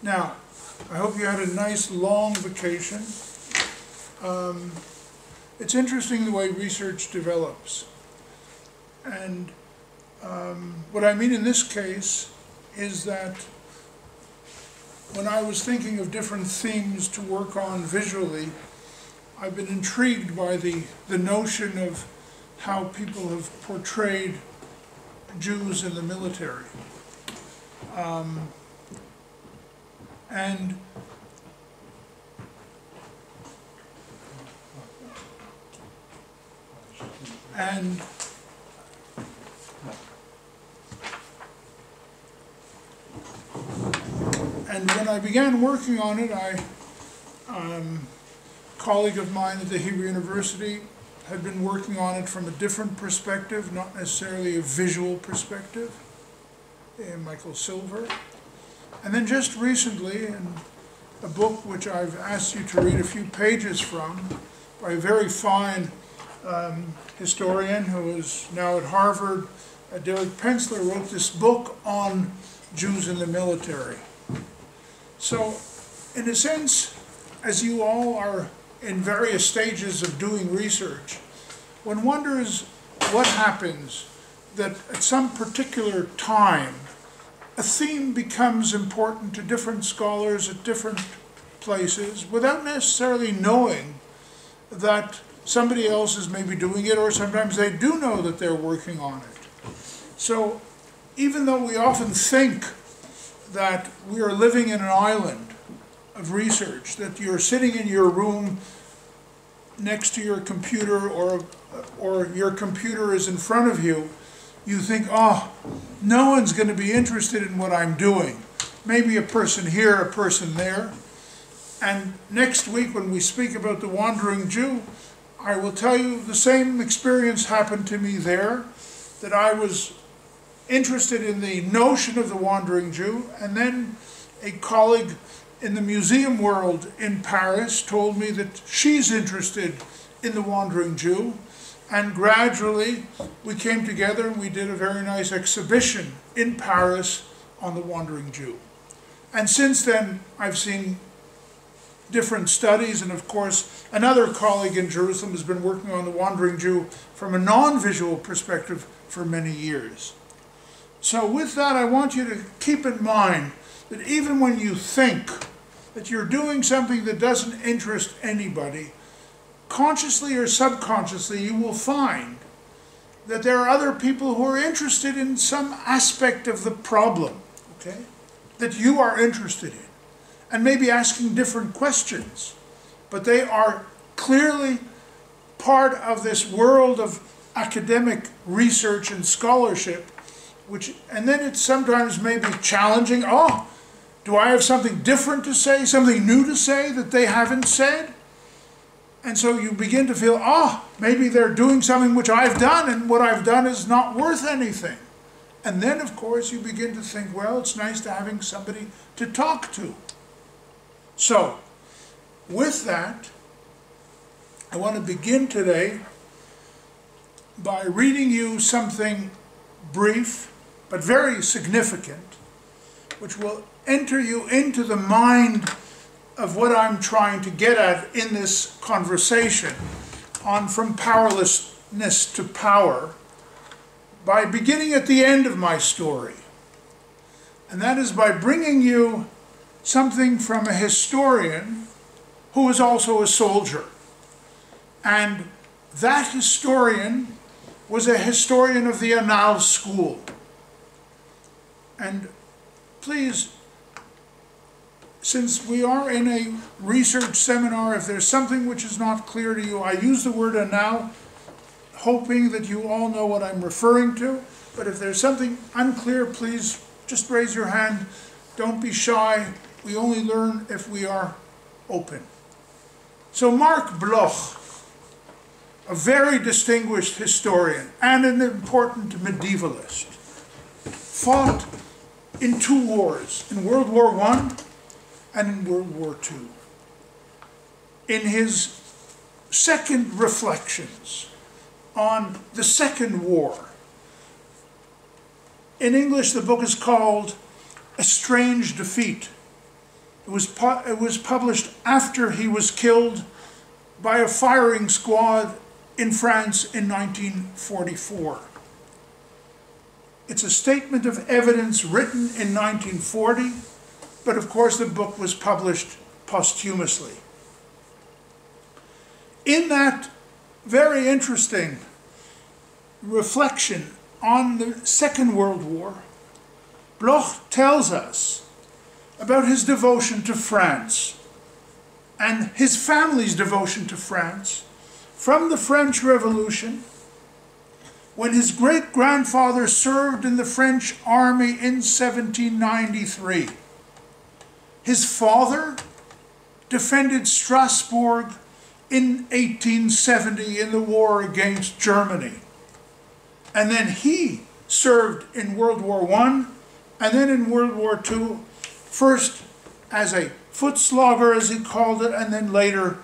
Now, I hope you had a nice long vacation. It's interesting the way research develops. And what I mean in this case is that when I was thinking of different themes to work on visually, I've been intrigued by the notion of how people have portrayed Jews in the military. And when I began working on it, a colleague of mine at the Hebrea University had been working on it from a different perspective, not necessarily a visual perspective, Michael Silver. And then just recently, in a book which I've asked you to read a few pages from, by a very fine historian who is now at Harvard, Derek Pensler, wrote this book on Jews in the military. So, in a sense, as you all are in various stages of doing research, one wonders what happens that at some particular time a theme becomes important to different scholars at different places without necessarily knowing that somebody else is maybe doing it, or sometimes they do know that they're working on it. So even though we often think that we are living in an island of research, that you're sitting in your room next to your computer, or your computer is in front of you, you think, oh, no one's going to be interested in what I'm doing. Maybe a person here, a person there. And next week when we speak about the Wandering Jew, I will tell you the same experience happened to me there, that I was interested in the notion of the Wandering Jew, and then a colleague in the museum world in Paris told me that she's interested in the Wandering Jew, and gradually we came together and we did a very nice exhibition in Paris on the Wandering Jew. And since then I've seen different studies, and of course another colleague in Jerusalem has been working on the Wandering Jew from a non-visual perspective for many years. So with that, I want you to keep in mind that even when you think that you're doing something that doesn't interest anybody, consciously or subconsciously you will find that there are other people who are interested in some aspect of the problem, okay, that you are interested in, and maybe asking different questions, but they are clearly part of this world of academic research and scholarship, and then it's sometimes maybe challenging. Oh, do I have something different to say, something new to say that they haven't said? And so you begin to feel, oh, maybe they're doing something which I've done, and what I've done is not worth anything. And then, of course, you begin to think, well, it's nice to having somebody to talk to. So, with that, I want to begin today by reading you something brief, but very significant, which will enter you into the mind of what I'm trying to get at in this conversation on From Powerlessness to Power, by beginning at the end of my story. And that is by bringing you something from a historian who is also a soldier. And that historian was a historian of the Annals school. And please, since we are in a research seminar, if there's something which is not clear to you, I use the word "now," hoping that you all know what I'm referring to. But if there's something unclear, please just raise your hand. Don't be shy. We only learn if we are open. So Mark Bloch, a very distinguished historian and an important medievalist, fought in two wars, in World War I and in World War II. In his second reflections on the Second War, in English the book is called A Strange Defeat, It was published after he was killed by a firing squad in France in 1944. It's a statement of evidence written in 1940, but of course the book was published posthumously. In that very interesting reflection on the Second World War, Bloch tells us about his devotion to France and his family's devotion to France from the French Revolution, when his great-grandfather served in the French army in 1793. His father defended Strasbourg in 1870 in the war against Germany. And then he served in World War I, and then in World War II, first as a foot slogger, as he called it, and then later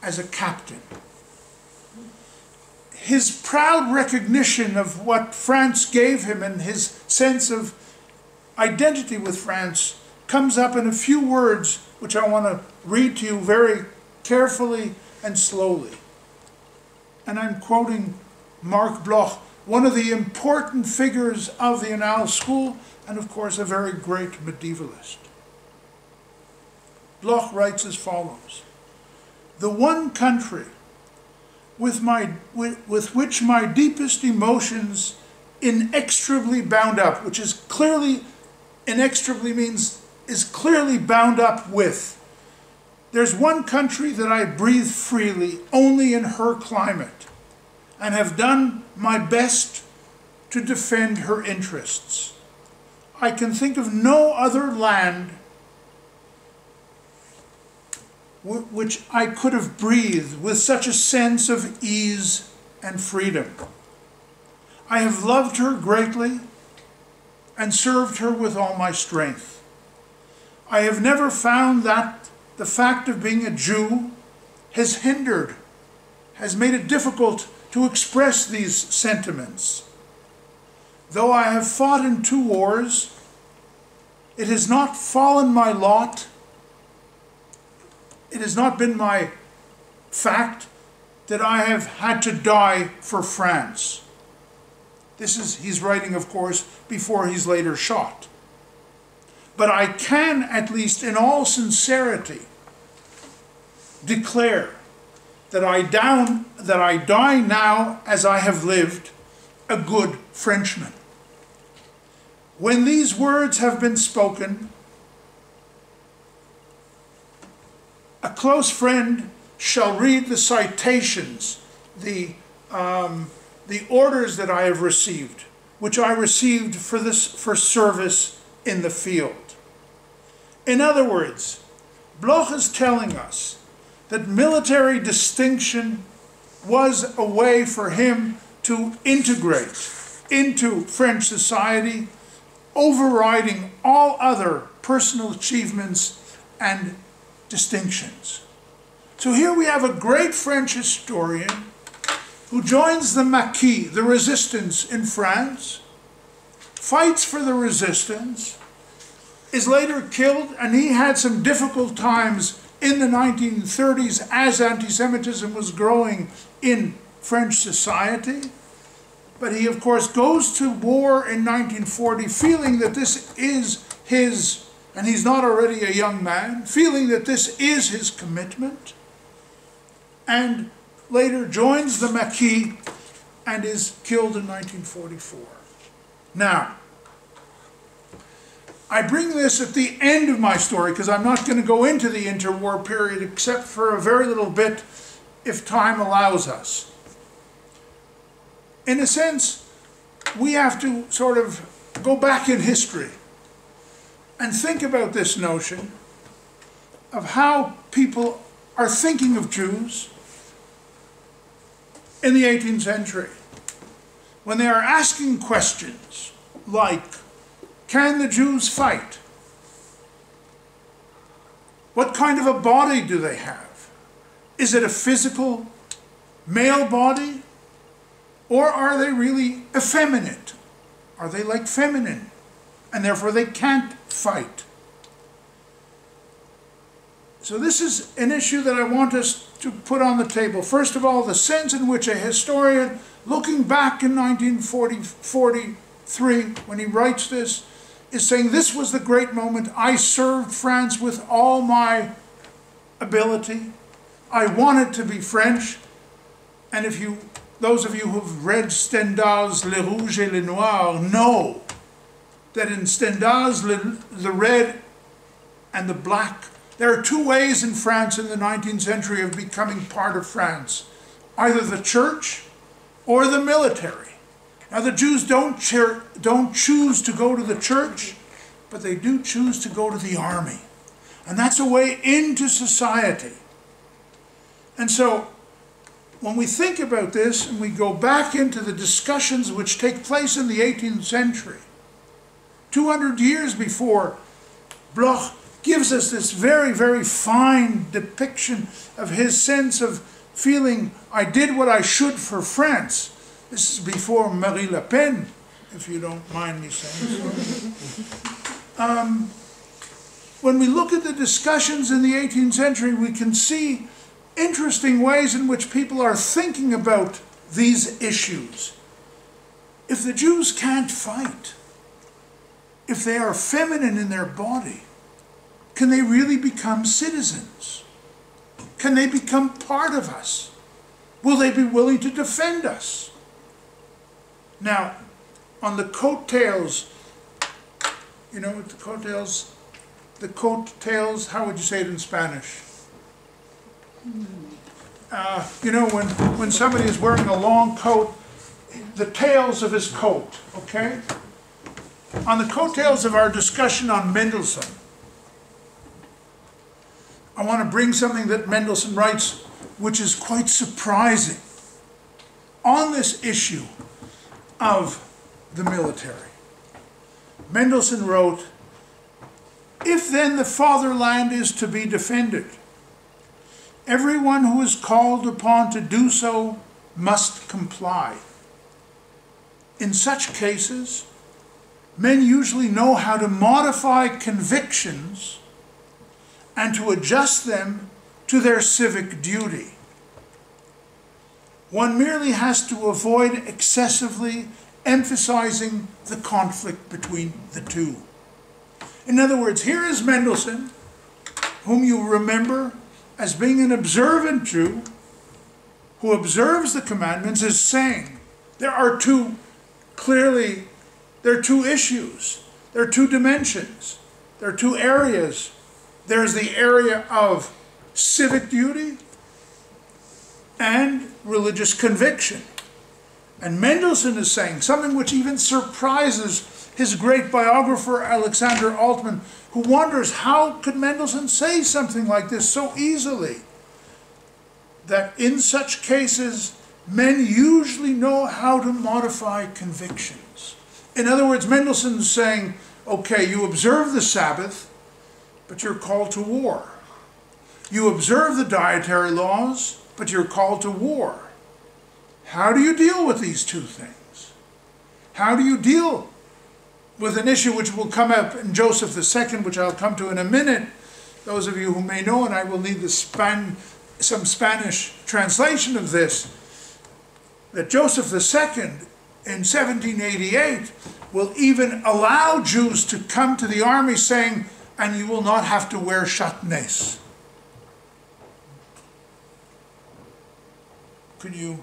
as a captain. His proud recognition of what France gave him and his sense of identity with France comes up in a few words which I want to read to you very carefully and slowly. And I'm quoting Marc Bloch, one of the important figures of the Annales school, and of course a very great medievalist. Bloch writes as follows: "The one country with which my deepest emotions inextricably bound up," which is clearly, inextricably means is clearly bound up with. There's one country that I breathe freely only in her climate, and have done my best to defend her interests. I can think of no other land which I could have breathed with such a sense of ease and freedom. I have loved her greatly and served her with all my strength. I have never found that the fact of being a Jew has made it difficult to express these sentiments. Though I have fought in 2 wars, it has not fallen my lot. It has not been my fact that I have had to die for France. He's writing, of course, before he's later shot. But I can, at least in all sincerity, declare that I die now as I have lived, a good Frenchman. When these words have been spoken, a close friend shall read the citations, the orders that I have received, which I received for service in the field. In other words, Bloch is telling us that military distinction was a way for him to integrate into French society, overriding all other personal achievements and distinctions. So here we have a great French historian who joins the Maquis, the resistance in France, fights for the resistance, is later killed, and he had some difficult times in the 1930s as anti-Semitism was growing in French society. But he, of course, goes to war in 1940 feeling that this is his, and he's not already a young man, feeling that this is his commitment, and later joins the Maquis and is killed in 1944. Now, I bring this at the end of my story because I'm not going to go into the interwar period except for a very little bit if time allows us. In a sense, we have to sort of go back in history and think about this notion of how people are thinking of Jews in the 18th century, when they are asking questions like, can the Jews fight? What kind of a body do they have? Is it a physical male body? Or are they really effeminate? Are they like feminine? And therefore they can't fight. So this is an issue that I want us to put on the table. First of all, the sense in which a historian, looking back in 1943, when he writes this, is saying this was the great moment. I served France with all my ability. I wanted to be French. And if you, those of you who've read Stendhal's Le Rouge et le Noir know that in Stendhal's the red and the black, there are two ways in France in the 19th century of becoming part of France. Either the church or the military. Now the Jews don't choose to go to the church, but they do choose to go to the army. And that's a way into society. And so, when we think about this and we go back into the discussions which take place in the 18th century, 200 years before, Bloch gives us this very, very fine depiction of his sense of feeling, I did what I should for France. This is before Marie Le Pen, if you don't mind me saying so. When we look at the discussions in the 18th century, we can see interesting ways in which people are thinking about these issues. If the Jews can't fight, if they are feminine in their body, can they really become citizens? Can they become part of us? Will they be willing to defend us? Now, on the coattails, you know what the coattails, how would you say it in Spanish? You know, when somebody is wearing a long coat, the tails of his coat, okay? On the coattails of our discussion on Mendelssohn, I want to bring something that Mendelssohn writes, which is quite surprising, on this issue of the military. Mendelssohn wrote, "If then the fatherland is to be defended, everyone who is called upon to do so must comply. In such cases, men usually know how to modify convictions and to adjust them to their civic duty. One merely has to avoid excessively emphasizing the conflict between the two." In other words, here is Mendelssohn, whom you remember as being an observant Jew, who observes the commandments, is saying there are two issues, there are two dimensions, there are two areas. There's the area of civic duty and religious conviction. And Mendelssohn is saying something which even surprises his great biographer Alexander Altman, who wonders how could Mendelssohn say something like this so easily? That in such cases, men usually know how to modify convictions. In other words, Mendelssohn is saying, okay, you observe the Sabbath, but you're called to war. You observe the dietary laws, but you're called to war. How do you deal with these two things? How do you deal with an issue which will come up in Joseph II, which I'll come to in a minute? Those of you who may know, and I will need some Spanish translation of this, that Joseph II in 1788 will even allow Jews to come to the army saying, and you will not have to wear châtenets. Can you,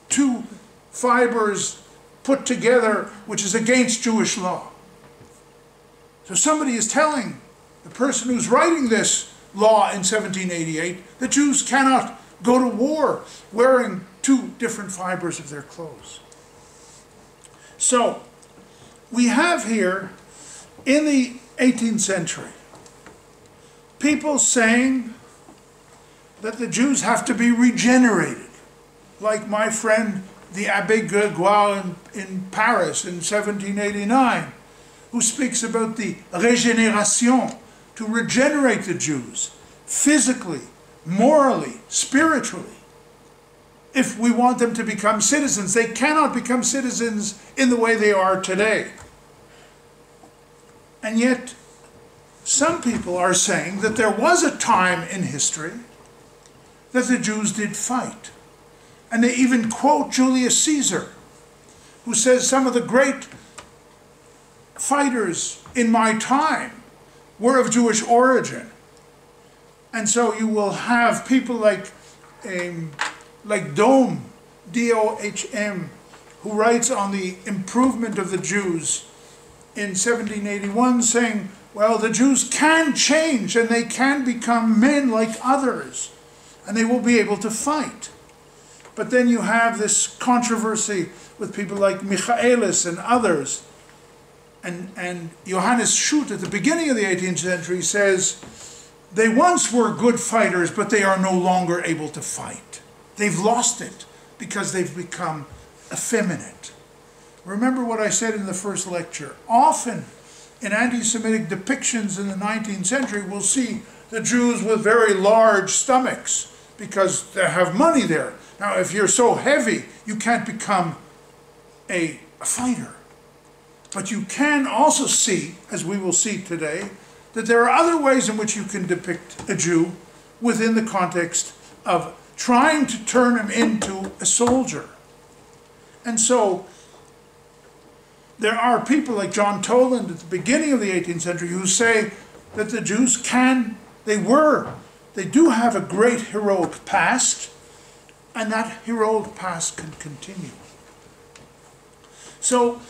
two fibers put together, which is against Jewish law. So somebody is telling the person who's writing this law in 1788 that Jews cannot go to war wearing two different fibers of their clothes. So we have here in the 18th century people saying that the Jews have to be regenerated, like my friend the Abbé Grégoire in Paris in 1789, who speaks about the régénération, to regenerate the Jews physically, morally, spiritually. If we want them to become citizens, they cannot become citizens in the way they are today. And yet, some people are saying that there was a time in history that the Jews did fight. And they even quote Julius Caesar, who says some of the great fighters in my time were of Jewish origin. And so you will have people like Dohm, D-O-H-M, who writes on the improvement of the Jews in 1781, saying, well, the Jews can change and they can become men like others, and they will be able to fight. But then you have this controversy with people like Michaelis and others. And Johannes Schutt at the beginning of the 18th century says, they once were good fighters, but they are no longer able to fight. They've lost it because they've become effeminate. Remember what I said in the first lecture. Often in anti-Semitic depictions in the 19th century, we'll see the Jews with very large stomachs because they have money there. Now, if you're so heavy, you can't become a fighter. But you can also see, as we will see today, that there are other ways in which you can depict a Jew within the context of trying to turn him into a soldier. And so there are people like John Toland at the beginning of the 18th century who say that the Jews they do have a great heroic past, and that heroic past can continue. So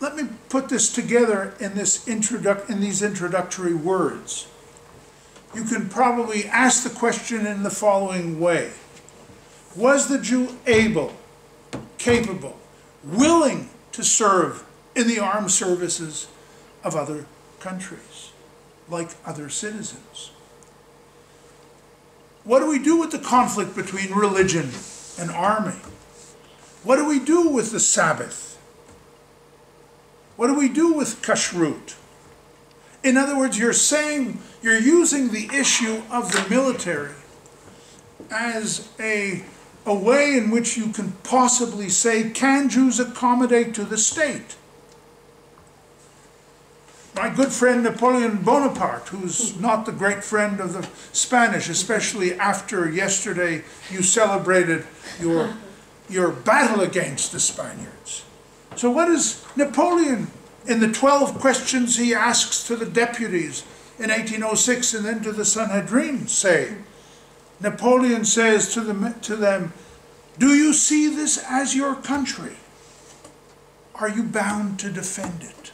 let me put this together in these introductory words. You can probably ask the question in the following way. Was the Jew able, capable, willing to serve in the armed services of other countries, like other citizens? What do we do with the conflict between religion and army? What do we do with the Sabbath? What do we do with kashrut? In other words, you're using the issue of the military as a way in which you can possibly say, can Jews accommodate to the state? My good friend Napoleon Bonaparte, who's not the great friend of the Spanish, especially after yesterday you celebrated your battle against the Spaniards. So what does Napoleon, in the 12 questions he asks to the deputies in 1806 and then to the Sanhedrin, say? Napoleon says to them, do you see this as your country? Are you bound to defend it?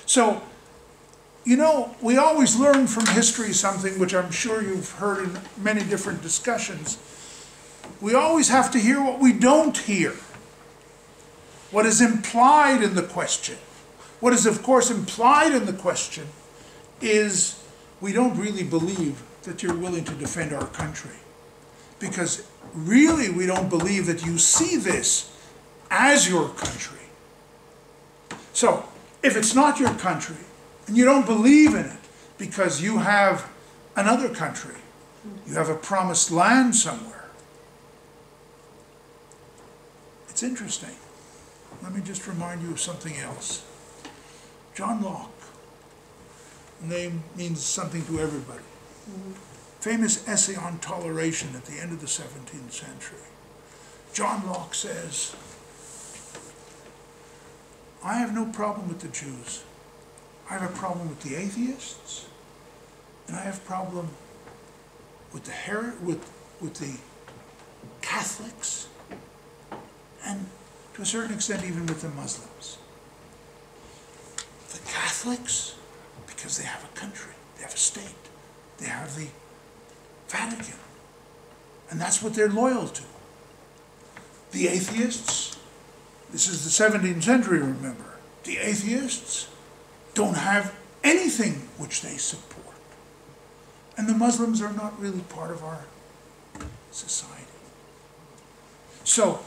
So, you know, we always learn from history something which I'm sure you've heard in many different discussions. We always have to hear what we don't hear. What is implied in the question. What is, of course, implied in the question is we don't really believe that you're willing to defend our country. Because really we don't believe that you see this as your country. So, if it's not your country, and you don't believe in it because you have another country, you have a promised land somewhere. It's interesting. Let me just remind you of something else. John Locke, name means something to everybody. Famous essay on toleration at the end of the 17th century. John Locke says, I have no problem with the Jews. I have a problem with the atheists, and I have a problem with the Catholics, and to a certain extent even with the Muslims. The Catholics, because they have a country, they have a state, they have the Vatican, and that's what they're loyal to. The atheists, this is the 17th century, remember. The atheists don't have anything which they support. And the Muslims are not really part of our society. So,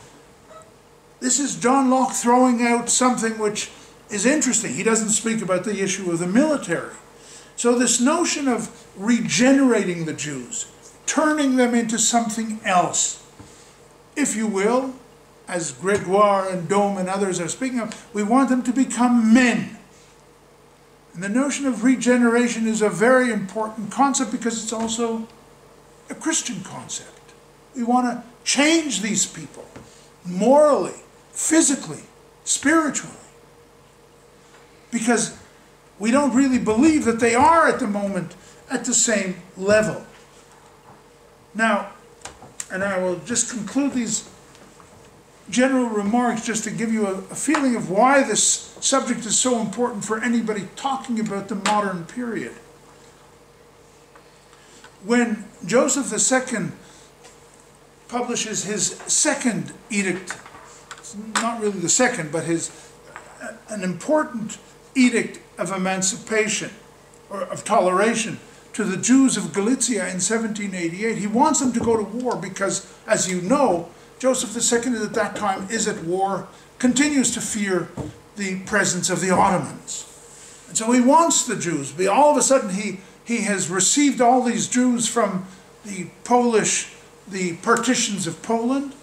this is John Locke throwing out something which is interesting. He doesn't speak about the issue of the military. So this notion of regenerating the Jews, turning them into something else, if you will, as Gregoire and Dohm and others are speaking of, we want them to become men. And the notion of regeneration is a very important concept because it's also a Christian concept. We want to change these people morally, physically, spiritually, because we don't really believe that they are at the moment at the same level. Now, and I will just conclude these general remarks just to give you a feeling of why this subject is so important for anybody talking about the modern period. When Joseph II publishes his second edict, it's not really the second, but an important edict of emancipation, or of toleration, to the Jews of Galicia in 1788, he wants them to go to war because, as you know, Joseph II at that time is at war, continues to fear the presence of the Ottomans. And so he wants the Jews, but all of a sudden he has received all these Jews from the partitions of Poland.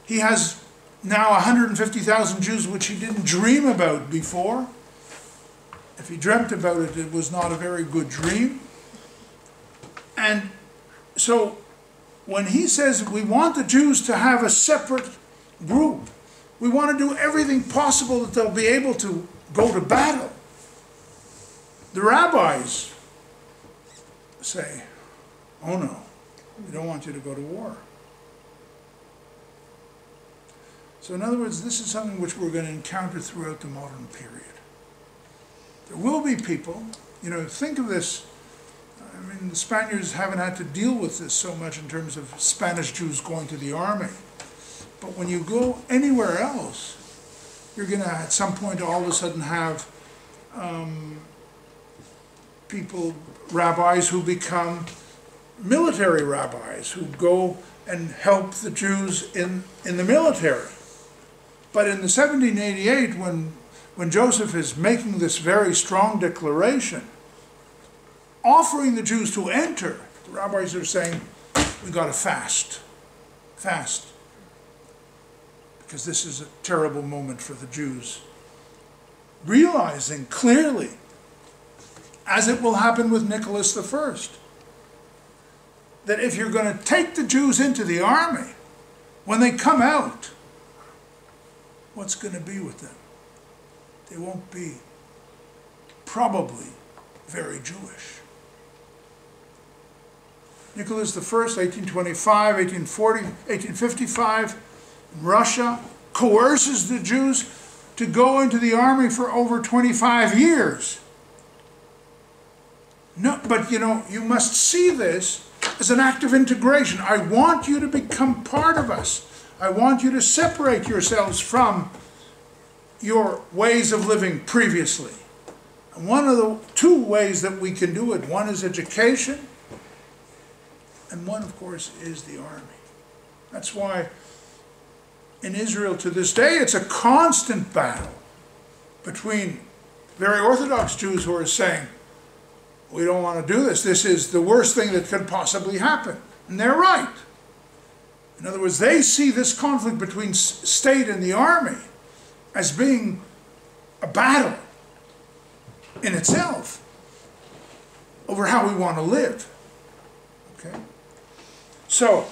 He has now 150,000 Jews, which he didn't dream about before. If he dreamt about it, it was not a very good dream. And so when he says we want the Jews to have a separate group, we want to do everything possible that they'll be able to go to battle, the rabbis say, oh no, we don't want you to go to war. So in other words, this is something which we're going to encounter throughout the modern period. There will be people, think of this. I mean, the Spaniards haven't had to deal with this so much in terms of Spanish Jews going to the army. But when you go anywhere else, you're going to, at some point, all of a sudden have people, rabbis who become military rabbis, who go and help the Jews in the military. But in the 1788, when Joseph is making this very strong declaration, offering the Jews to enter, the rabbis are saying, we got to fast. Because this is a terrible moment for the Jews. Realizing clearly, as it will happen with Nicholas I, that if you're going to take the Jews into the army, when they come out, what's going to be with them? They won't be probably very Jewish. Nicholas I, 1825, 1840, 1855, in Russia, coerces the Jews to go into the army for over 25 years. No, but you must see this as an act of integration. I want you to become part of us. I want you to separate yourselves from your ways of living previously. And one of the two ways that we can do it, one is education, and one, of course, is the army. That's why in Israel to this day, it's a constant battle between very Orthodox Jews who are saying, we don't want to do this. This is the worst thing that could possibly happen. And they're right. In other words, they see this conflict between state and the army as being a battle in itself over how we want to live. Okay? So,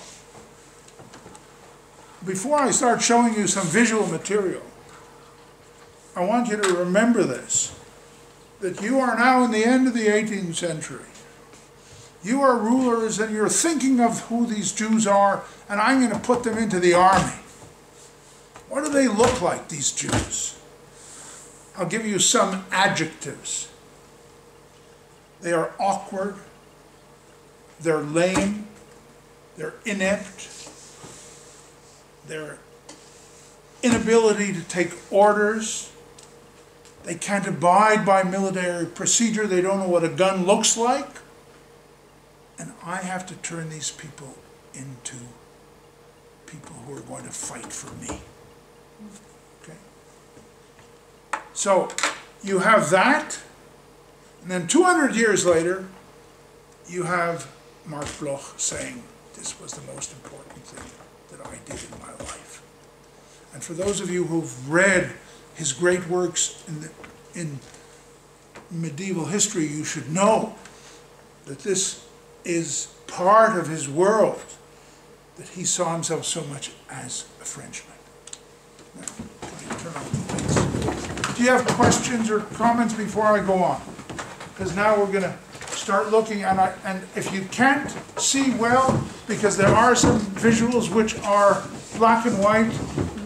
before I start showing you some visual material, I want you to remember this, that you are now in the end of the 18th century. You are rulers and you're thinking of who these Jews are, and I'm going to put them into the army. What do they look like, these Jews? I'll give you some adjectives. They are awkward, they're lame, they're inept, their inability to take orders, they can't abide by military procedure, they don't know what a gun looks like, and I have to turn these people into people who are going to fight for me. Okay? So you have that, and then 200 years later, you have Mark Bloch saying, this was the most important thing that I did in my life. And for those of you who've read his great works in medieval history, you should know that this is part of his world, that he saw himself so much as a Frenchman. Now, can you turn off the lights? Do you have questions or comments before I go on? Because now we're going to start looking, and if you can't see well, because there are some visuals which are black and white,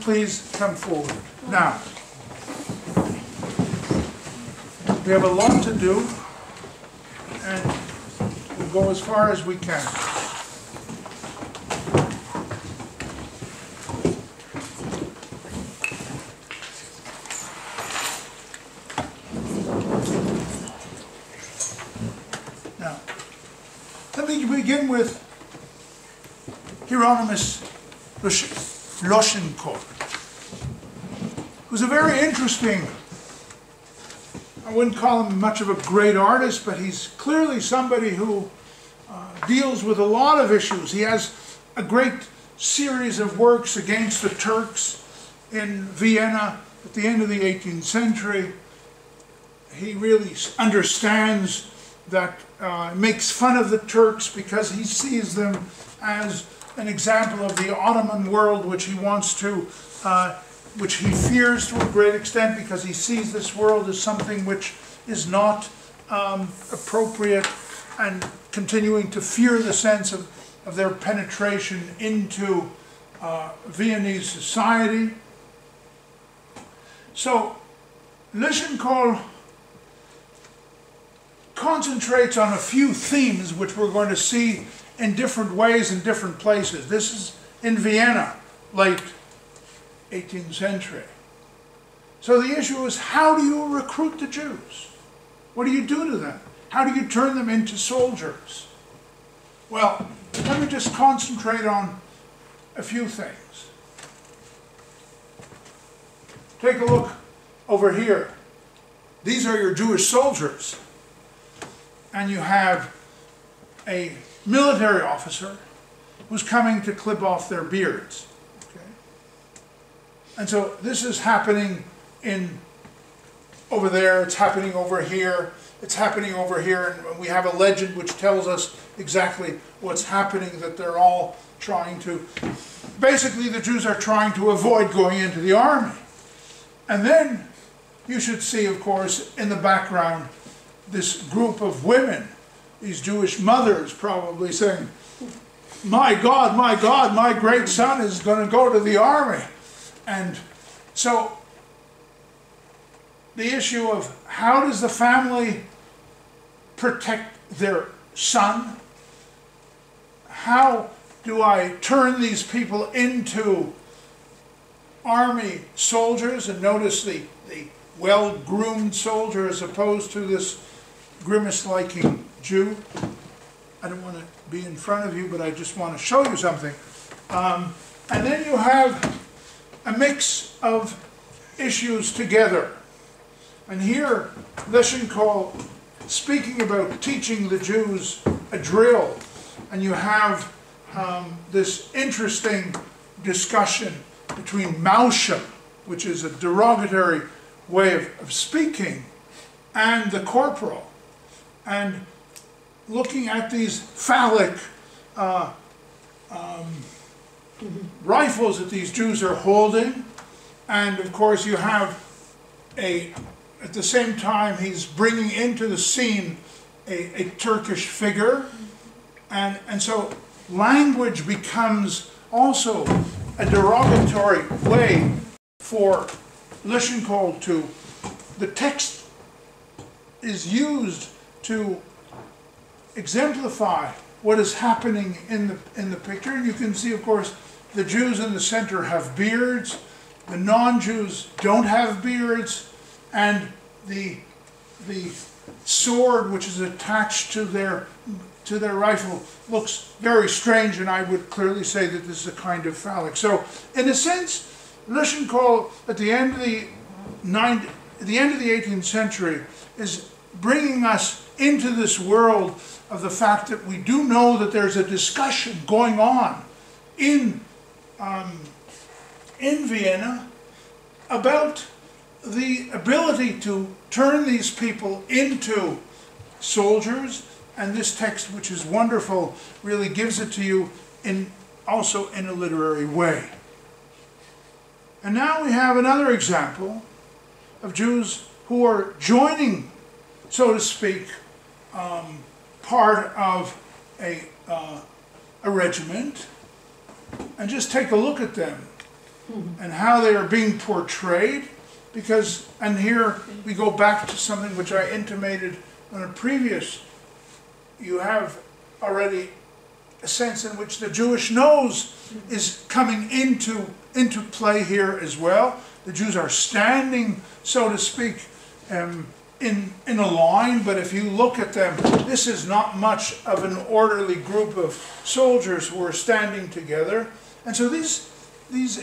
please come forward. Now, we have a lot to do, and we'll go as far as we can. Now, let me begin with Hieronymus Loschenko, who's a very interesting, I wouldn't call him much of a great artist, but he's clearly somebody who deals with a lot of issues. He has a great series of works against the Turks in Vienna at the end of the 18th century. He really understands that, makes fun of the Turks because he sees them as an example of the Ottoman world, which he wants to which he fears to a great extent, because he sees this world as something which is not appropriate, and continuing to fear the sense of their penetration into Viennese society. So Loschenko concentrates on a few themes which we're going to see in different ways in different places. This is in Vienna, late 18th century. So the issue is, how do you recruit the Jews? What do you do to them? How do you turn them into soldiers? Well, let me just concentrate on a few things. Take a look over here. These are your Jewish soldiers. And you have a military officer who's coming to clip off their beards. And so this is happening over there, it's happening over here, it's happening over here, and we have a legend which tells us exactly what's happening, that they're all trying to, basically the Jews are trying to avoid going into the army. And then you should see, of course, in the background, this group of women, these Jewish mothers probably saying, my God, my great son is going to go to the army. And so the issue of how does the family protect their son? How do I turn these people into army soldiers? And notice the well-groomed soldier as opposed to this grimace-liking Jew. I don't want to be in front of you, but I just want to show you something. And then you have a mix of issues together. And here, Loschenko speaking about teaching the Jews a drill, and you have this interesting discussion between Mauschem, which is a derogatory way of speaking, and the corporal, and looking at these phallic rifles that these Jews are holding. And of course you have at the same time he's bringing into the scene a Turkish figure, and so language becomes also a derogatory way for Loschenko to, the text is used to exemplify what is happening in the picture. And you can see, of course, the Jews in the center have beards, the non-Jews don't have beards, and the sword which is attached to their rifle looks very strange, and I would clearly say that this is a kind of phallic. So, in a sense, Loschenko at the end of the 18th century is bringing us into this world of the fact that we do know that there's a discussion going on in Vienna about the ability to turn these people into soldiers, and this text, which is wonderful, really gives it to you also in a literary way. And now we have another example of Jews who are joining, so to speak, part of a regiment, and just take a look at them and how they are being portrayed, because, and here we go back to something which I intimated on a previous, you have already a sense in which the Jewish nose is coming into play here as well. The Jews are standing, so to speak, in a line, but if you look at them, this is not much of an orderly group of soldiers who are standing together. And so these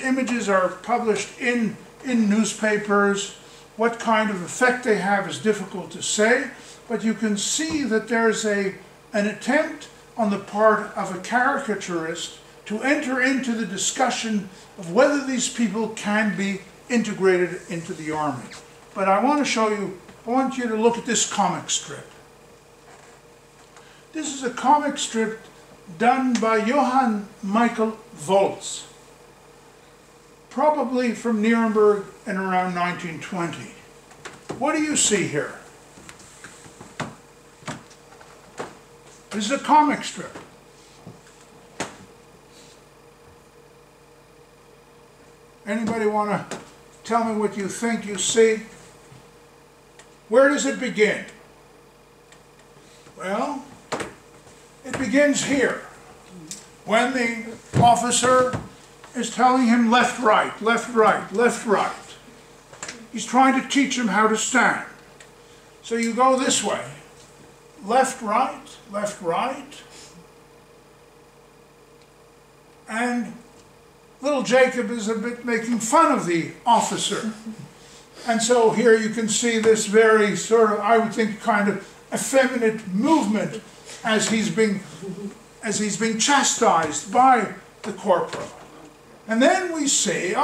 images are published in newspapers. What kind of effect they have is difficult to say, but you can see that there's an attempt on the part of a caricaturist to enter into the discussion of whether these people can be integrated into the army. But I want you to look at this comic strip. This is a comic strip done by Johann Michael Volz, probably from Nuremberg in around 1920. What do you see here? This is a comic strip. Anybody want to tell me what you think you see? Where does it begin? Well, it begins here, when the officer is telling him left, right, left, right, left, right. He's trying to teach him how to stand. So you go this way, left, right, and little Jacob is a bit making fun of the officer. And so here you can see this very sort of, I would think, kind of effeminate movement as he's being chastised by the corporal. And then we see,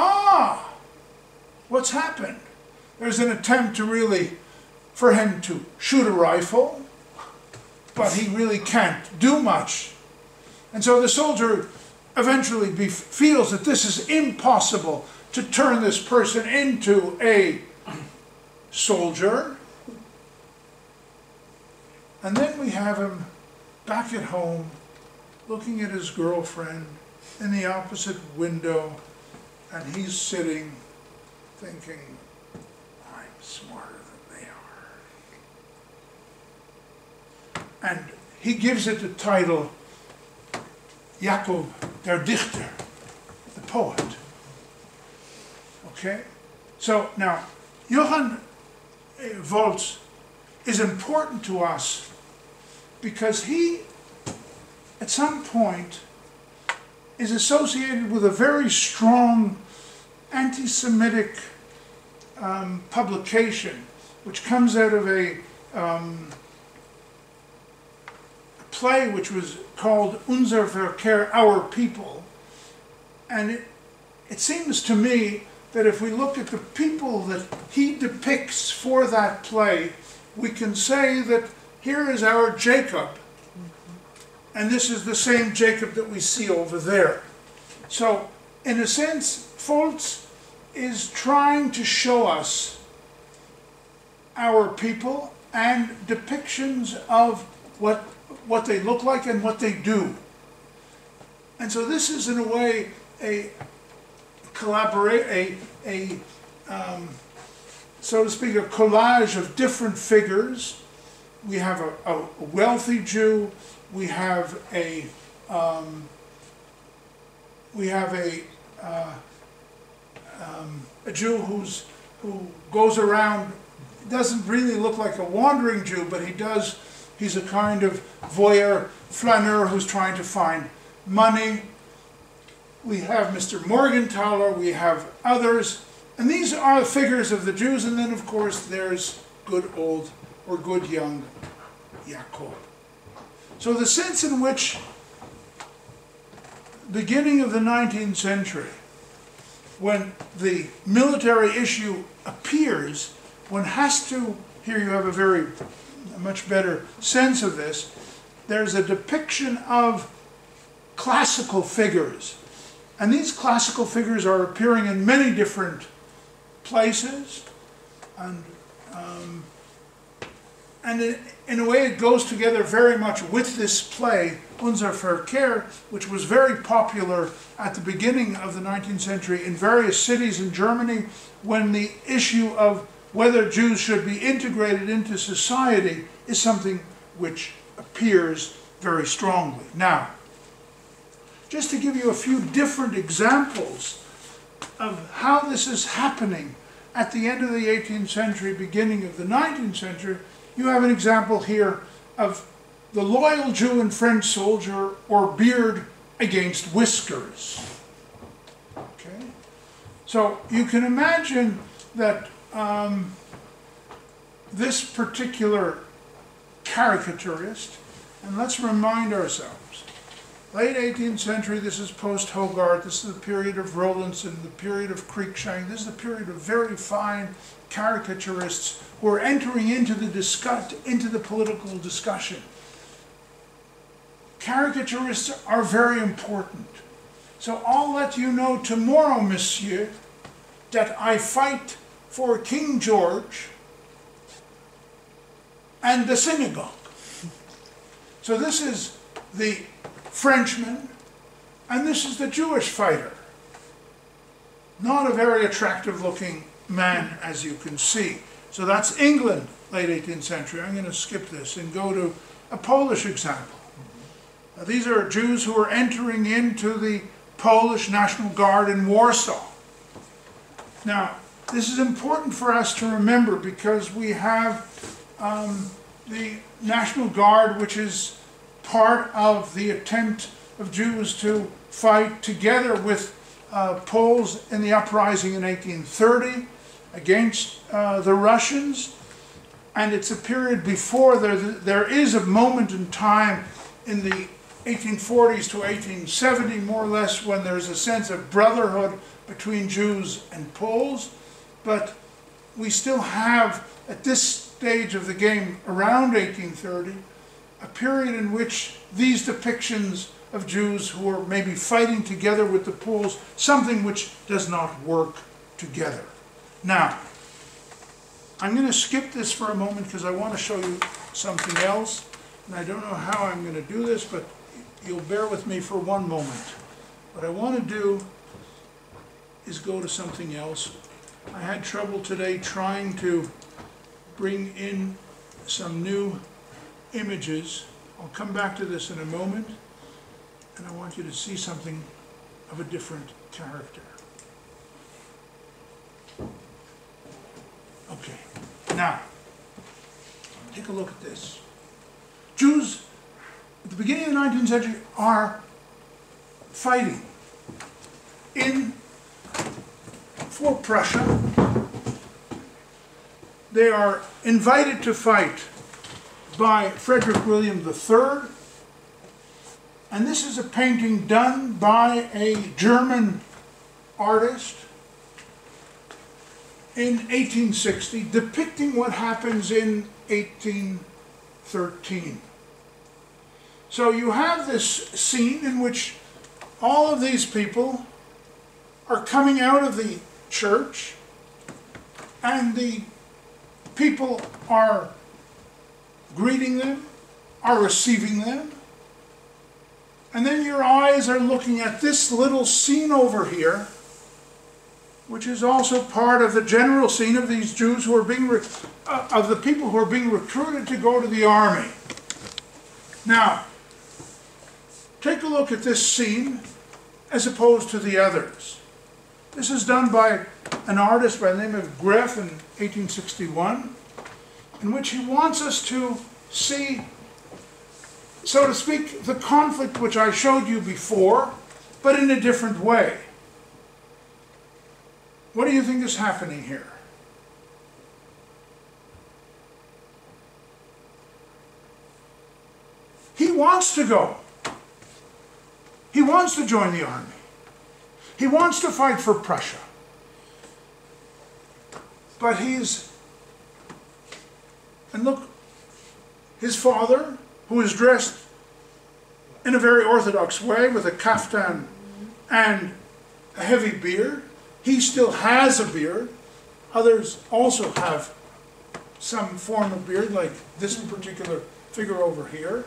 what's happened? There's an attempt for him to shoot a rifle, but he really can't do much. And so the soldier eventually feels that this is impossible to turn this person into a soldier. And then we have him back at home, looking at his girlfriend in the opposite window, and he's sitting thinking, I'm smarter than they are. And he gives it the title, Jacob der Dichter, the poet. Okay? So now, Johann Volz is important to us because he, at some point, is associated with a very strong anti-Semitic publication, which comes out of a play which was called Unser Verkehr, Our People. And it seems to me that if we look at the people that he depicts for that play, we can say that here is our Jacob, and this is the same Jacob that we see over there. So, in a sense, Volz is trying to show us our people and depictions of what they look like and what they do. And so this is, in a way, so to speak, a collage of different figures. We have a wealthy Jew. We have a Jew who goes around, doesn't really look like a wandering Jew, but he's a kind of voyeur, flaneur who's trying to find money. We have Mr. Morgenthaler, we have others, and these are the figures of the Jews, and then of course there's good old or good young Jacob. So the sense in which, beginning of the 19th century, when the military issue appears, one has to, here you have a much better sense of this, there's a depiction of classical figures. And these classical figures are appearing in many different places. And in a way it goes together very much with this play, Unser Verkehr, which was very popular at the beginning of the 19th century in various cities in Germany, when the issue of whether Jews should be integrated into society is something which appears very strongly. Now, just to give you a few different examples of how this is happening at the end of the 18th century, beginning of the 19th century, you have an example here of the loyal Jew and French soldier, or beard against whiskers. Okay? So you can imagine that this particular caricaturist, and let's remind ourselves, late 18th century, this is post-Hogarth, this is the period of Rowlandson, the period of Cruikshank, this is the period of very fine caricaturists who are entering into the political discussion. Caricaturists are very important. So I'll let you know tomorrow, monsieur, that I fight for King George and the synagogue. So this is the Frenchman, and this is the Jewish fighter. Not a very attractive looking man, as you can see. So that's England, late 18th century. I'm going to skip this and go to a Polish example. Now, these are Jews who are entering into the Polish National Guard in Warsaw. Now, this is important for us to remember because we have the National Guard, which is part of the attempt of Jews to fight together with Poles in the uprising in 1830 against the Russians. And it's a period before there is a moment in time in the 1840s to 1870, more or less, when there's a sense of brotherhood between Jews and Poles. But we still have, at this stage of the game, around 1830, a period in which these depictions of Jews who are maybe fighting together with the Poles, something which does not work together. Now, I'm going to skip this for a moment because I want to show you something else. And I don't know how I'm going to do this, but you'll bear with me for one moment. What I want to do is go to something else. I had trouble today trying to bring in some new images. I'll come back to this in a moment, and I want you to see something of a different character. Okay, now, take a look at this. Jews at the beginning of the 19th century are fighting for Prussia. They are invited to fight by Frederick William III, and this is a painting done by a German artist in 1860, depicting what happens in 1813. So you have this scene in which all of these people are coming out of the church, and the people are greeting them, are receiving them, and then your eyes are looking at this little scene over here, which is also part of the general scene of these Jews who are being, of the people who are being recruited to go to the army. Now, take a look at this scene as opposed to the others. This is done by an artist by the name of Greff in 1861, in which he wants us to see, so to speak, the conflict which I showed you before, but in a different way. What do you think is happening here? He wants to go. He wants to join the army. He wants to fight for Prussia. But and look, his father, who is dressed in a very orthodox way with a kaftan and a heavy beard, he still has a beard. Others also have some form of beard, like this particular figure over here.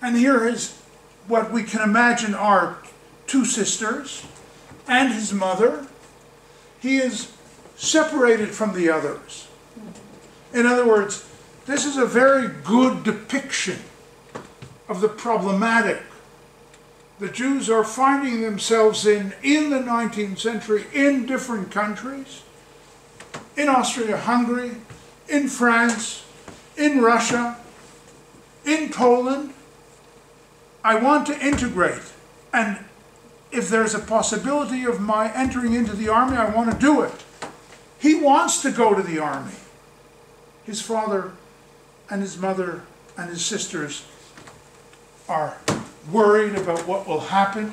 And here is what we can imagine are two sisters and his mother. He is separated from the others. In other words, this is a very good depiction of the problematic the Jews are finding themselves in the 19th century in different countries, in Austria-Hungary, in France, in Russia, in Poland. I want to integrate, and if there's a possibility of my entering into the army, I want to do it. He wants to go to the army. His father and his mother and his sisters are worried about what will happen.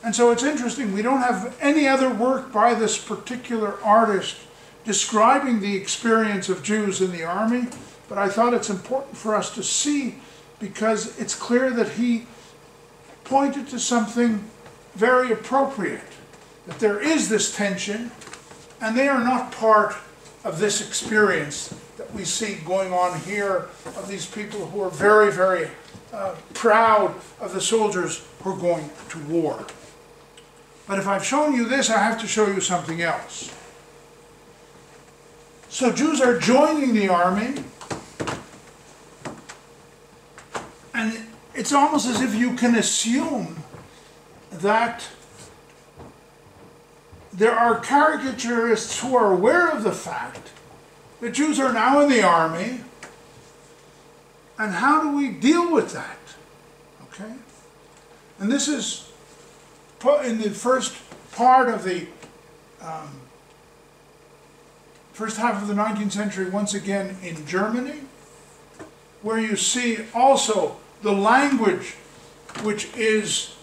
And so it's interesting, we don't have any other work by this particular artist describing the experience of Jews in the army, but I thought it's important for us to see, because it's clear that he pointed to something very appropriate, that there is this tension, and they are not part of this experience that we see going on here of these people who are very, very proud of the soldiers who are going to war. But if I've shown you this, I have to show you something else. So Jews are joining the army, and it's almost as if you can assume that there are caricaturists who are aware of the fact that Jews are now in the army, and how do we deal with that? Okay? And this is put in the first part of the first half of the 19th century, once again in Germany, where you see also the language, which is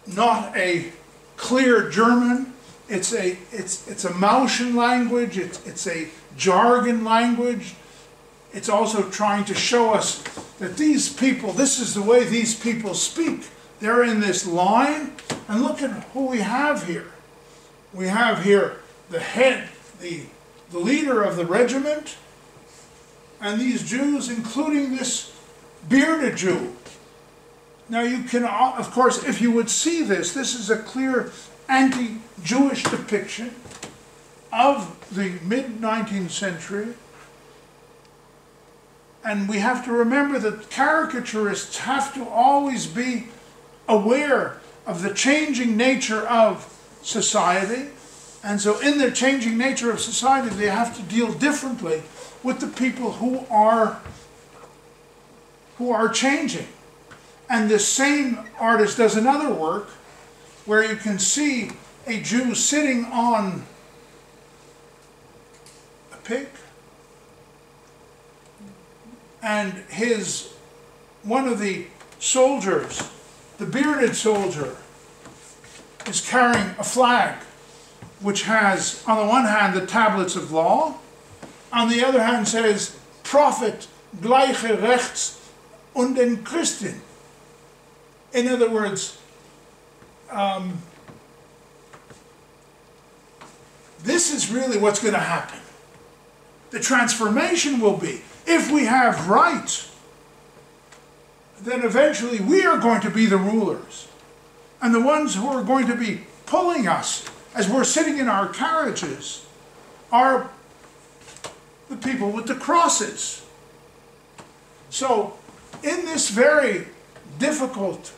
not a clear German. It's a Mauschen language. It's a jargon language. It's also trying to show us that these people, this is the way these people speak. They're in this line, and look at who we have here. We have here the head, the leader of the regiment, and these Jews, including this bearded Jew. Now you can, of course, if you would see this, this is a clear anti-Jewish depiction of the mid-19th century. And we have to remember that caricaturists have to always be aware of the changing nature of society. And so in the changing nature of society, they have to deal differently with the people who are changing. And this same artist does another work where you can see a Jew sitting on a pig, and one of the soldiers, the bearded soldier, is carrying a flag which has, on the one hand, the tablets of law, on the other hand says, Prophet, gleiche Rechts und den Christen. In other words, this is really what's going to happen. The transformation will be, if we have rights, then eventually we are going to be the rulers. And the ones who are going to be pulling us as we're sitting in our carriages are the people with the crosses. So, in this very difficult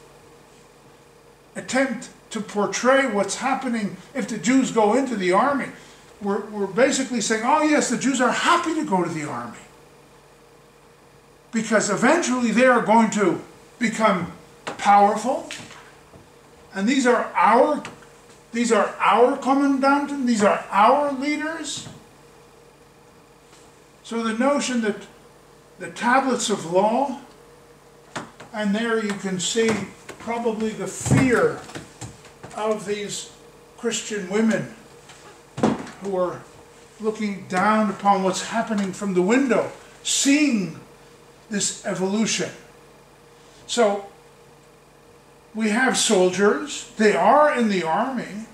attempt to portray what's happening if the Jews go into the army, we're basically saying, oh yes, the Jews are happy to go to the army, because eventually they are going to become powerful, and these are our commandanten, these are our leaders. So the notion that the tablets of law, and there you can see probably the fear of these Christian women who are looking down upon what's happening from the window, seeing this evolution. So we have soldiers, they are in the army,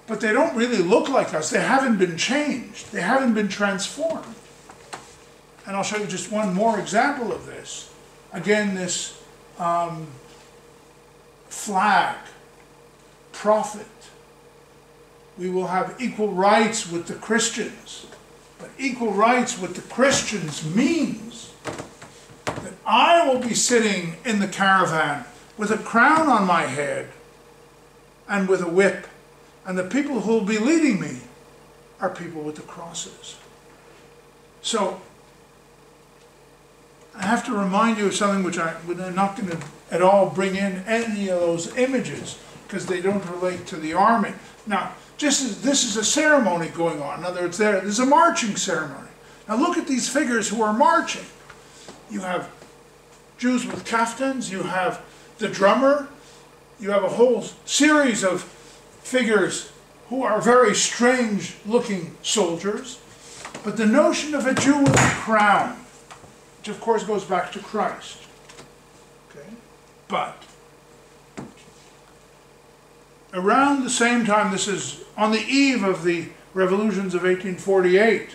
but they don't really look like us. They haven't been changed. They haven't been transformed. And I'll show you just one more example of this. Again, this flag, prophet. We will have equal rights with the Christians. But equal rights with the Christians means that I will be sitting in the caravan with a crown on my head and with a whip. And the people who will be leading me are people with the crosses. So, I have to remind you of something which I'm not going to at all bring in any of those images because they don't relate to the army. Now, just as this is a ceremony going on. In other words, there's a marching ceremony. Now look at these figures who are marching. You have Jews with kaftans, you have the drummer, you have a whole series of figures who are very strange looking soldiers. But the notion of a Jew with a crown, which of course goes back to Christ. Okay? But around the same time, this is on the eve of the revolutions of 1848,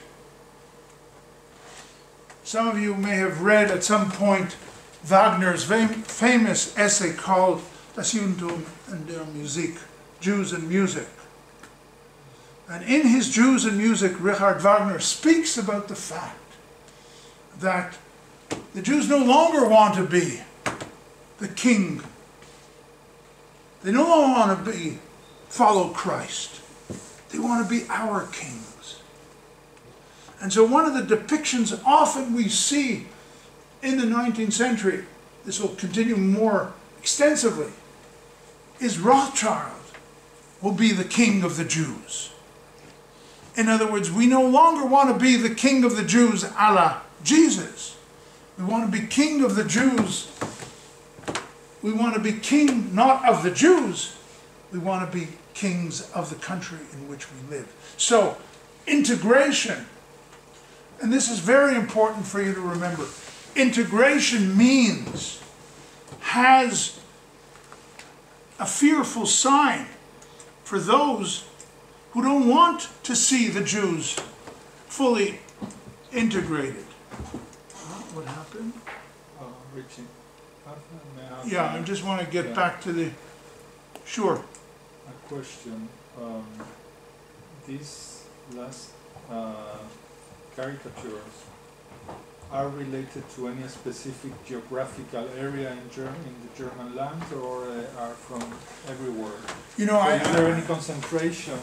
some of you may have read at some point Wagner's famous essay called Das Judentum und der Musik, Jews and Music. And in his Jews and Music, Richard Wagner speaks about the fact that the Jews no longer want to be the king. They no longer want to follow Christ. They want to be our kings. And so one of the depictions often we see in the 19th century, this will continue more extensively, is Rothschild will be the king of the Jews. In other words, we no longer want to be the king of the Jews a la Jesus. We want to be king of the Jews. We want to be king not of the Jews. We want to be kings of the country in which we live. So, integration, and this is very important for you to remember. Integration has a fearful sign for those who don't want to see the Jews fully integrated. What happened? Richie. Yeah, I just want to get back to the... Sure. A question. These last caricatures are related to any specific geographical area in the German land, or are from everywhere? You know, so is there any concentration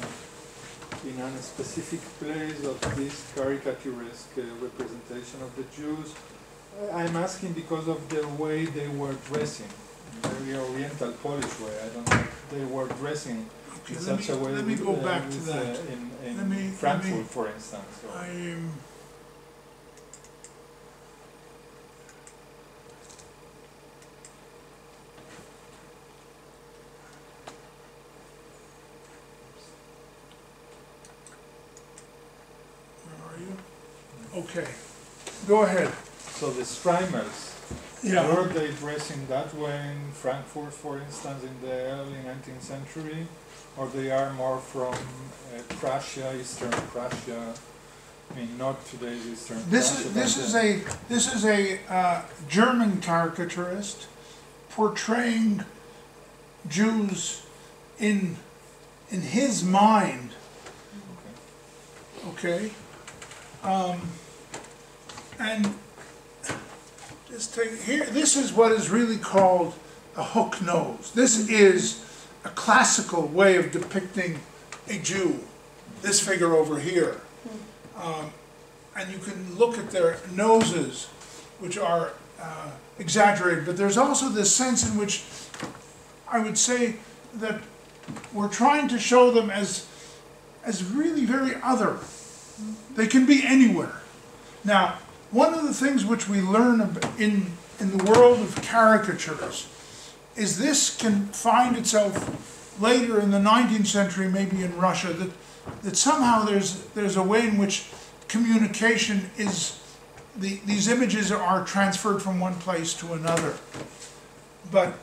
in a specific place of this caricaturesque representation of the Jews? I'm asking because of the way they were dressing, very Oriental, Polish way. I don't know. They were dressing in such a way. Let me go back to that. In Frankfurt, for instance. So. Okay, go ahead. So the Streimers, were they dressing that way in Frankfurt, for instance, in the early 19th century, or they are more from Prussia, Eastern Prussia? I mean, not today's Eastern Prussia. This is a German caricaturist portraying Jews in his mind. Okay. And just take here. This is what is really called a hook nose. This is a classical way of depicting a Jew. This figure over here, and you can look at their noses, which are exaggerated. But there's also this sense in which I would say that we're trying to show them as really very other. They can be anywhere. Now, one of the things which we learn in the world of caricatures is this can find itself later in the 19th century, maybe in Russia, that somehow there's a way in which communication is, these images are transferred from one place to another. But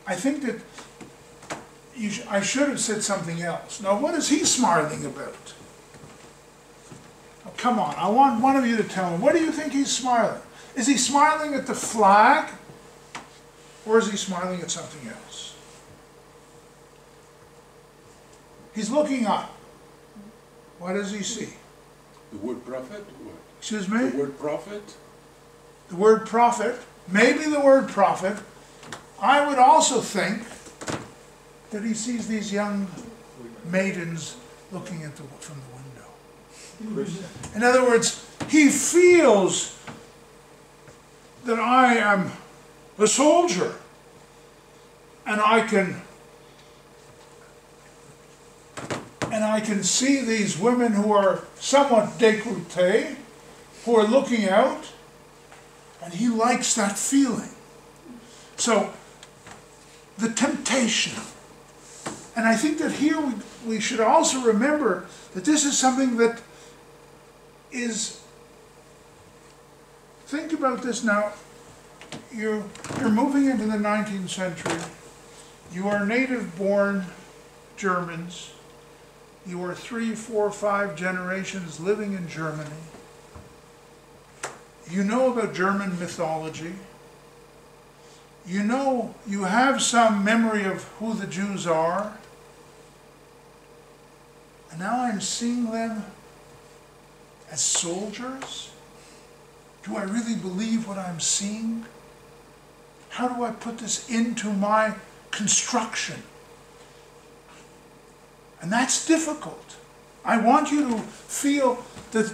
I think that I should have said something else. Now, what is he smiling about? Oh, come on, I want one of you to tell me. What do you think he's smiling? Is he smiling at the flag? Or is he smiling at something else? He's looking up. What does he see? The word prophet? What? Excuse me? The word prophet? The word prophet. Maybe the word prophet. I would also think that he sees these young maidens looking at from the window. In other words, he feels that I am a soldier and I can see these women who are somewhat décolleté, who are looking out, and he likes that feeling. So, the temptation. And I think that here we should also remember that this is something that is, think about this now, you're moving into the 19th century, you are native-born Germans, you are 3, 4, 5 generations living in Germany, you know about German mythology, you know, you have some memory of who the Jews are, and now I'm seeing them as soldiers? Do I really believe what I'm seeing? How do I put this into my construction? And that's difficult. I want you to feel that,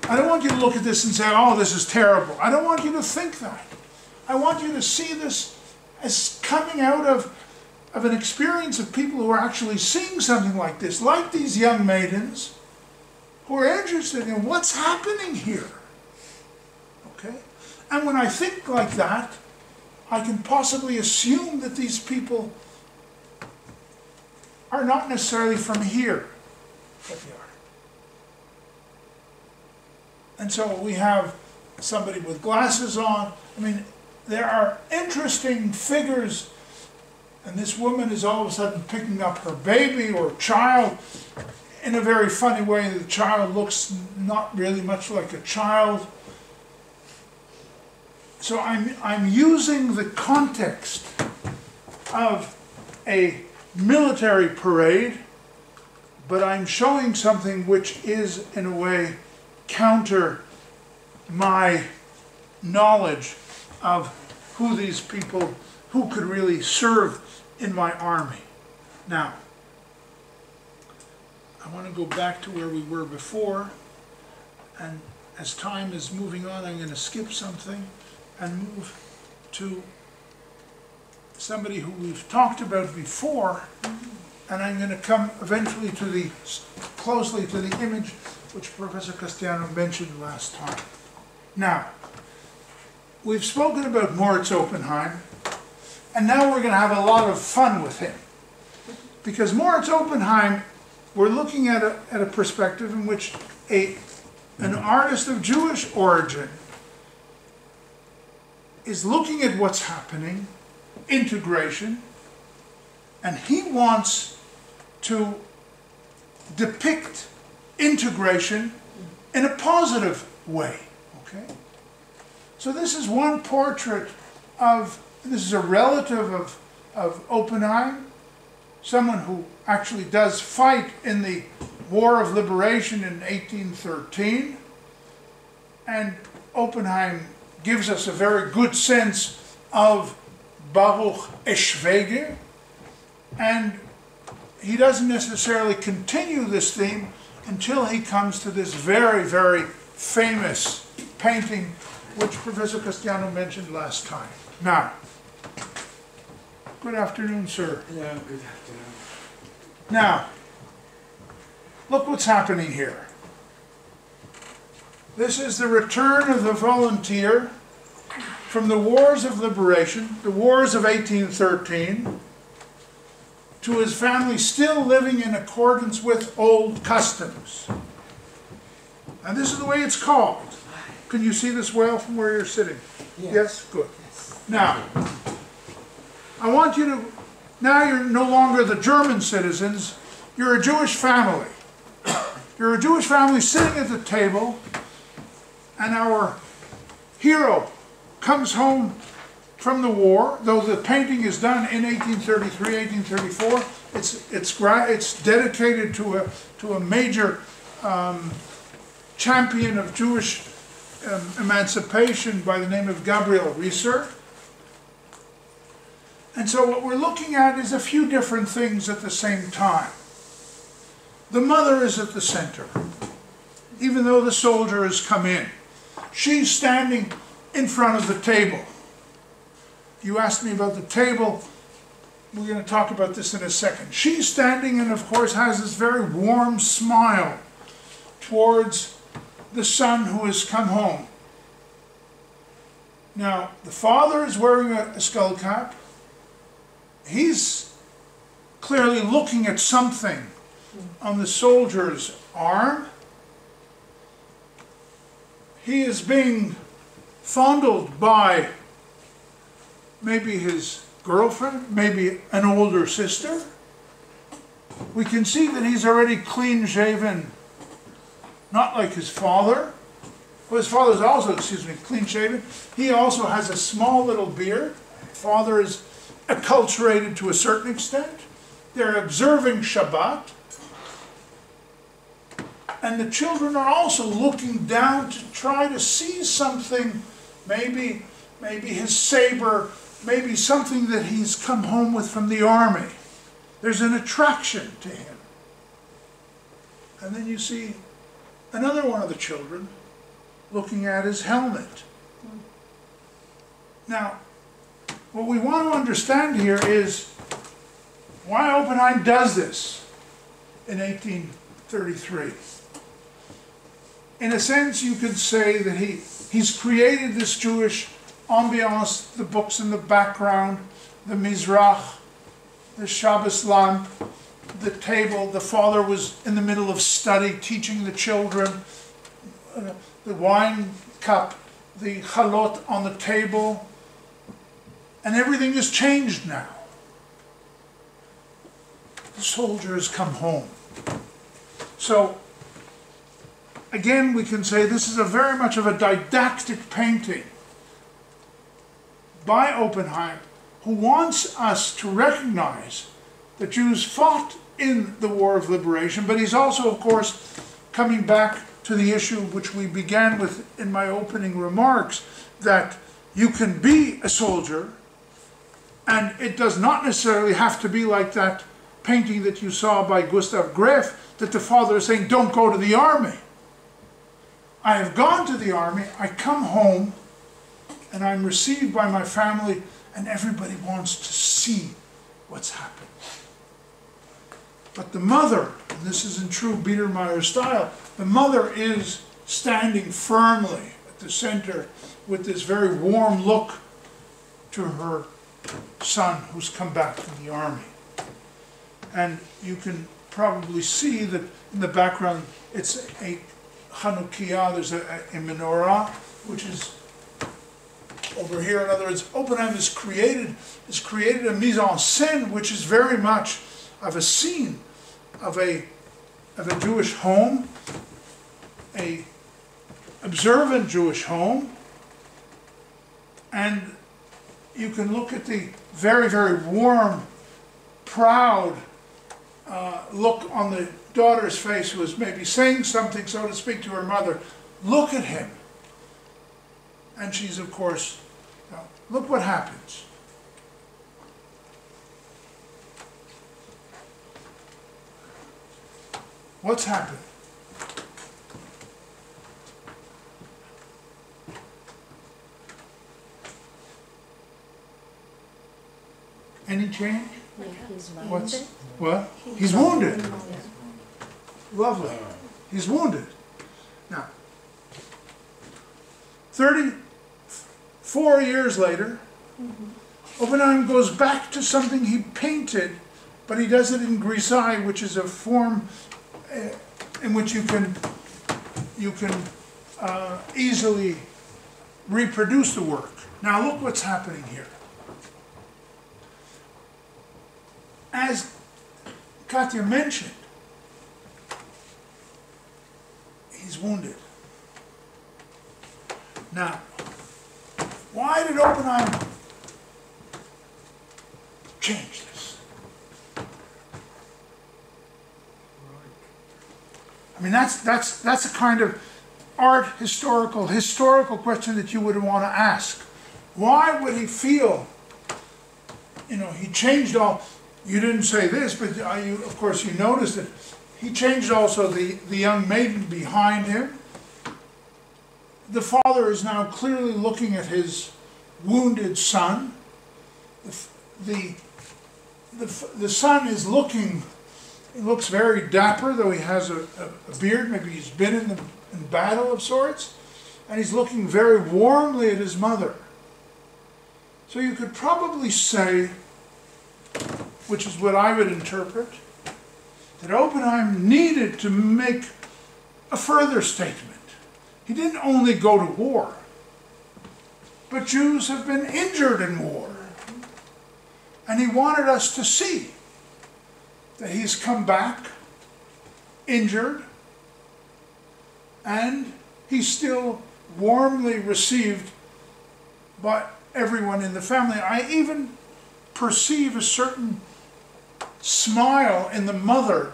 I don't want you to look at this and say, oh, this is terrible. I don't want you to think that. I want you to see this as coming out of an experience of people who are actually seeing something like this, like these young maidens, who are interested in what's happening here. Okay? And when I think like that, I can possibly assume that these people are not necessarily from here, but they are. And so we have somebody with glasses on. I mean, there are interesting figures, and this woman is all of a sudden picking up her baby or child in a very funny way. The child looks not really much like a child. So I'm using the context of a military parade, but I'm showing something which is, in a way, counter my knowledge of who these people, who could really serve in my army. Now, I want to go back to where we were before, and as time is moving on, I'm going to skip something and move to somebody who we've talked about before, and I'm going to come eventually to closely to the image which Professor Castaño mentioned last time. Now, we've spoken about Moritz Oppenheim, and now we're going to have a lot of fun with him. Because Moritz Oppenheim, we're looking at a perspective in which an artist of Jewish origin is looking at what's happening, integration, and he wants to depict integration in a positive way. Okay? So this is one portrait of, this is a relative of Oppenheim, someone who actually does fight in the War of Liberation in 1813, and Oppenheim gives us a very good sense of Baruch Eschwege, and he doesn't necessarily continue this theme until he comes to this very, very famous painting which Professor Castaño mentioned last time. Now, good afternoon, sir. Yeah, good afternoon. Now, look what's happening here. This is the return of the volunteer from the wars of liberation, the wars of 1813, to his family still living in accordance with old customs. And this is the way it's called. Can you see this well from where you're sitting? Yes? Good. Now, I want you to, now you're no longer the German citizens, you're a Jewish family. You're a Jewish family sitting at the table, and our hero comes home from the war, though the painting is done in 1833, 1834. It's dedicated to a major champion of Jewish emancipation by the name of Gabriel Rieser. And so what we're looking at is a few different things at the same time. The mother is at the center, even though the soldier has come in. She's standing in front of the table. You asked me about the table. We're going to talk about this in a second. She's standing and, of course, has this very warm smile towards the son who has come home. Now, the father is wearing a skull cap. He's clearly looking at something on the soldier's arm. He is being fondled by maybe his girlfriend, maybe an older sister. We can see that he's already clean shaven, not like his father. Well, his father's also, clean shaven. He also has a small little beard. Father is acculturated to a certain extent. They're observing Shabbat. And the children are also looking down to try to see something, maybe his saber, maybe something that he's come home with from the army. There's an attraction to him. And then you see another one of the children looking at his helmet. Now, what we want to understand here is why Oppenheim does this in 1833. In a sense, you could say that he's created this Jewish ambiance, the books in the background, the Mizrach, the Shabbos lamp, the table. The father was in the middle of study, teaching the children, the wine cup, the chalot on the table, and everything has changed now. The soldier has come home. So, again, we can say this is very much of a didactic painting by Oppenheim, who wants us to recognize that Jews fought in the War of Liberation, but he's also, of course, coming back to the issue which we began with in my opening remarks, that you can be a soldier, and it does not necessarily have to be like that painting that you saw by Gustav Greff, that the father is saying, don't go to the army. I have gone to the army, I come home, and I'm received by my family, and everybody wants to see what's happened. But the mother, and this is in true Biedermeier style, the mother is standing firmly at the center with this very warm look to her son who's come back from the army. And you can probably see that in the background it's a Chanukiah, there's a menorah, which is over here. In other words, Oppenheim has created a mise en scène which is very much of a scene of a Jewish home, a observant Jewish home, and you can look at the very, very warm, proud look on the daughter's face, who is maybe saying something, so to speak, to her mother. Look at him. And she's, of course, look what happens. What's happened? Any change? He's What's wounded. what? He's wounded. Lovely. He's wounded. Now, 34 years later, Oppenheim goes back to something he painted but he does it in grisaille, which is a form in which you can easily reproduce the work. Now look what's happening here. As Katja mentioned, he's wounded. Now, why did Oppenheim change this? I mean, that's a kind of art historical question that you would want to ask. Why would he feel, he changed all, you didn't say this, but of course you noticed it. He changed also the young maiden behind him. The father is now clearly looking at his wounded son. The son is looking, he looks very dapper, though he has a beard, maybe he's been in battle of sorts, and he's looking very warmly at his mother. So you could probably say, which is what I would interpret, that Oppenheim needed to make a further statement. He didn't only go to war, but Jews have been injured in war. And he wanted us to see that he's come back injured, and he's still warmly received by everyone in the family. I even perceive a certain smile in the mother,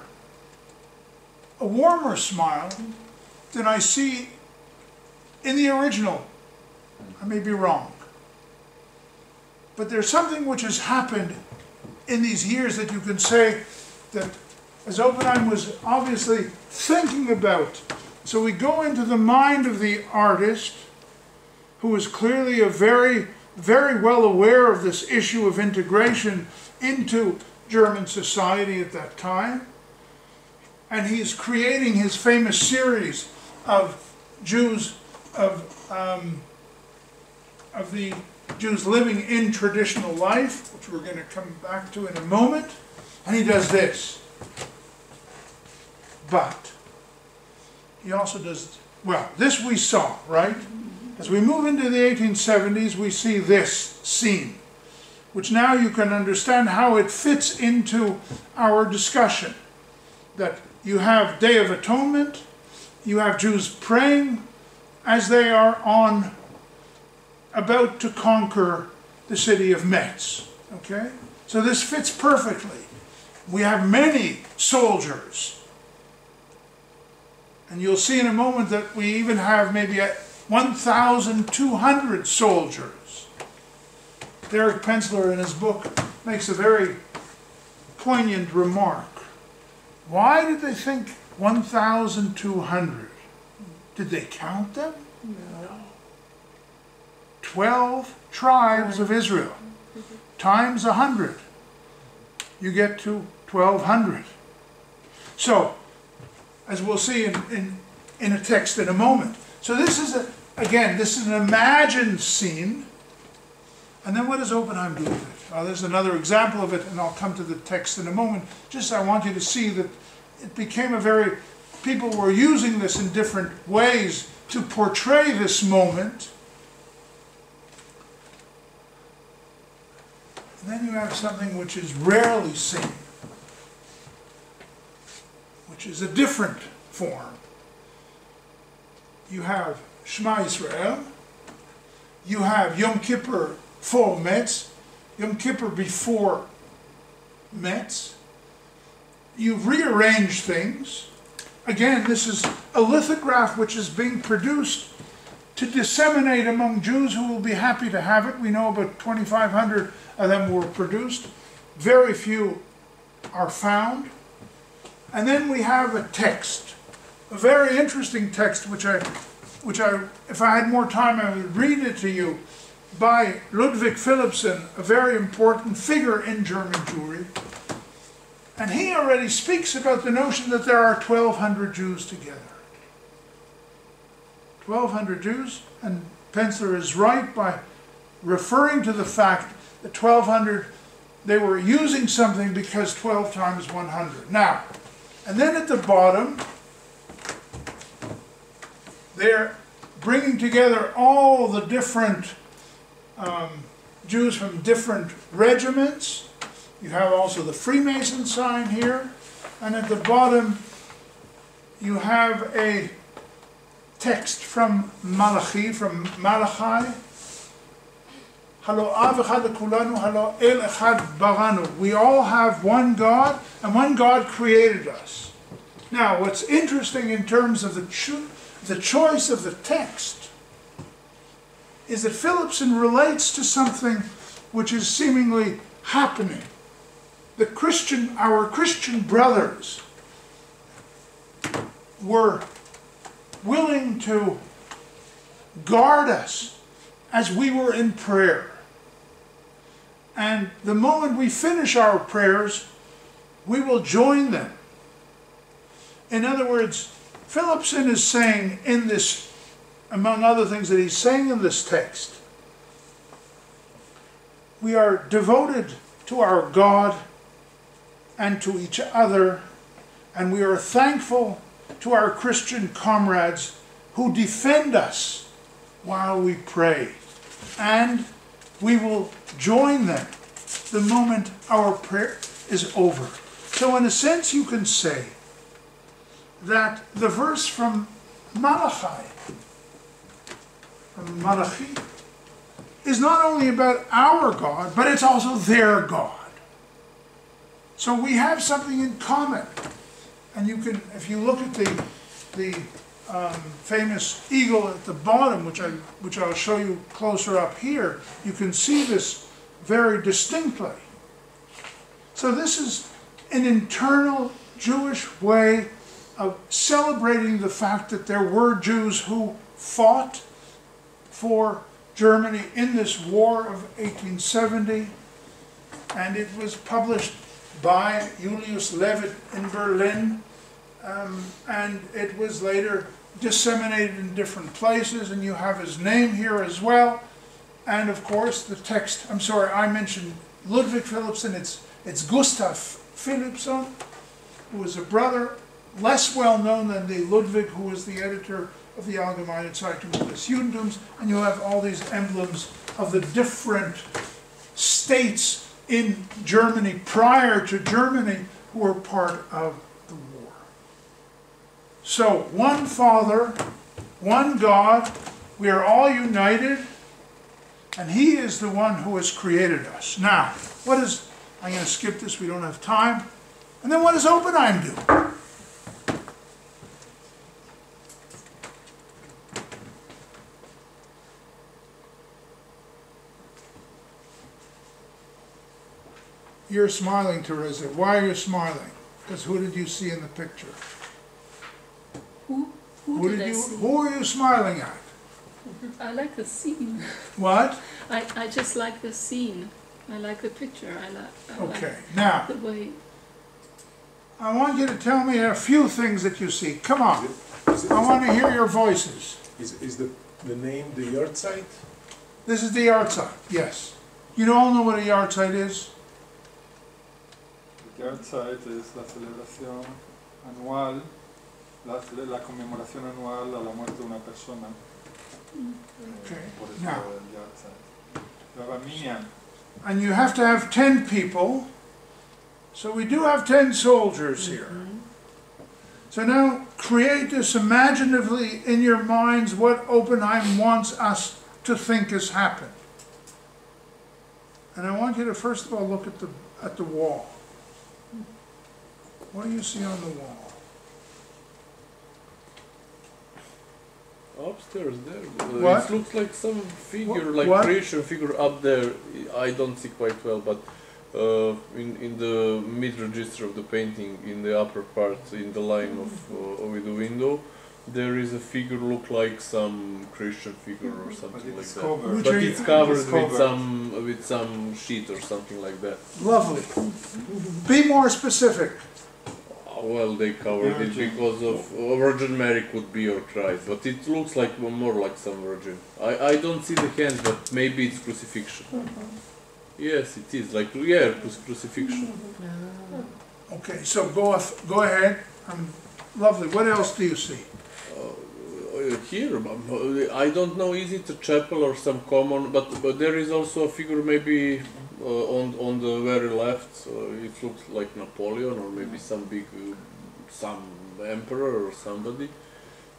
a warmer smile than I see in the original. I may be wrong. But there's something which has happened in these years that you can say that, as Oppenheim was obviously thinking about. So we go into the mind of the artist, who is clearly very well aware of this issue of integration into German society at that time. And he's creating his famous series of Jews, of the Jews living in traditional life, which we're going to come back to in a moment. And he does this. But he also does, well, this we saw, right? As we move into the 1870s, we see this scene, which now you can understand how it fits into our discussion. That you have Day of Atonement, you have Jews praying as they are about to conquer the city of Metz, okay? So this fits perfectly. We have many soldiers. And you'll see in a moment that we even have maybe 1,200 soldiers. Derek Pensler in his book makes a very poignant remark. Why did they think 1,200? Did they count them? No. 12 tribes of Israel times 100. You get to 1,200. So, as we'll see in a text in a moment. So this is, this is an imagined scene. And then what does Oppenheim do with it? Well, there's another example of it, and I'll come to the text in a moment. Just I want you to see that it became people were using this in different ways to portray this moment. And then you have something which is rarely seen, which is a different form. You have Shema Israel, you have Yom Kippur for Metz, Yom Kippur before Metz. You've rearranged things. Again, this is a lithograph which is being produced to disseminate among Jews who will be happy to have it. We know about 2,500 of them were produced. Very few are found. And then we have a text, a very interesting text, which I, if I had more time, I would read it to you, by Ludwig Philippson, a very important figure in German Jewry. And he already speaks about the notion that there are 1,200 Jews together. 1,200 Jews, and Pensler is right by referring to the fact that 1,200 they were using something because 12 times 100. Now, and then at the bottom, they're bringing together all the different Jews from different regiments. You have also the Freemason sign here. And at the bottom, you have a text from Malachi, Halo av echad lekulanu, halo el echad baranu. We all have one God, and one God created us. Now, what's interesting in terms of the choice of the text is that Philippson relates to something which is seemingly happening. Our Christian brothers were willing to guard us as we were in prayer. And the moment we finish our prayers, we will join them. In other words, Philippson is saying in this, among other things that he's saying in this text, we are devoted to our God and to each other, and we are thankful to our Christian comrades who defend us while we pray. And we will join them the moment our prayer is over. So in a sense you can say that the verse from Malachi is not only about our God, but it's also their God. So we have something in common. And you can, if you look at the famous eagle at the bottom, which I'll show you closer up here, you can see this very distinctly. So this is an internal Jewish way of celebrating the fact that there were Jews who fought for Germany in this war of 1870, and it was published by Julius Levitt in Berlin, and it was later disseminated in different places, and you have his name here as well. And of course the text, I'm sorry, I mentioned Ludwig Philippson, it's Gustav Philippson, who was a brother, less well known than the Ludwig who was the editor of the Allgemeine Zeitung des Judentums, and you have all these emblems of the different states in Germany prior to Germany who were part of the war. So, one Father, one God, we are all united, and He is the one who has created us. Now, I'm going to skip this, we don't have time. And then what does Oppenheim do? You're smiling, Teresa. Why are you smiling? Because who did you see in the picture? Who did I see? Who are you smiling at? I like the scene. What? I just like the scene. I like the picture. I Okay, like now, the way. I want you to tell me a few things that you see. Come on. I want to hear your voices. Is the name the yard site? This is the yard site, yes. You all know what a yard site is? Yard site es la celebración anual, la conmemoración anual a la muerte de una persona. Okay. Por eso Now, el yard site. Luego minyan. and you have to have 10 people. So we do have 10 soldiers here. So now create this imaginatively in your minds what Oppenheim wants us to think has happened. And I want you to first of all look at the wall. What do you see on the wall? Upstairs there. What? It looks like some figure, What? creation figure up there. I don't see quite well, but in the mid register of the painting, in the upper part, in the line of with the window, there is a figure look like some Christian figure or something like that. Covered. But it's covered It's covered. with some sheet or something like that. Lovely. Be more specific. Well, they covered it because of Virgin Mary could be your Christ, but it looks like more like some virgin. I don't see the hands, but maybe it's crucifixion. Yes, it is like crucifixion. Okay, so go ahead. Lovely. What else do you see? Here, I don't know. Is it a chapel or some common? But there is also a figure maybe on the very left. It looks like Napoleon or maybe some big some emperor or somebody.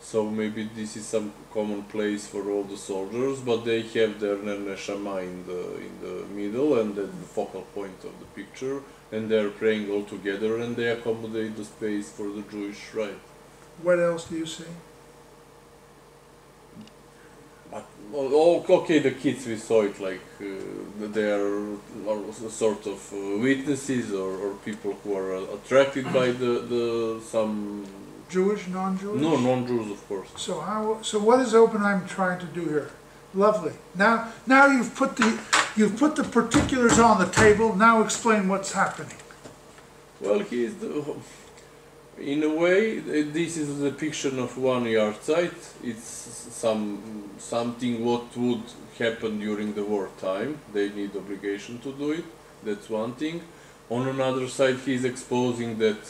So maybe this is some common place for all the soldiers, but they have their neshama in the middle and then the focal point of the picture, and they're praying all together, and they accommodate the space for the Jewish rite. What else do you see? But okay, the kids, we saw it like they are sort of witnesses or people who are attracted by the some. Jewish, non-Jewish? No, non-Jews, of course. So what is Oppenheim trying to do here? Lovely. Now you've put the particulars on the table. Now explain what's happening. Well, in a way, this is a depiction of one yard site. It's something what would happen during the wartime. They need obligation to do it. That's one thing. On another side, he's exposing that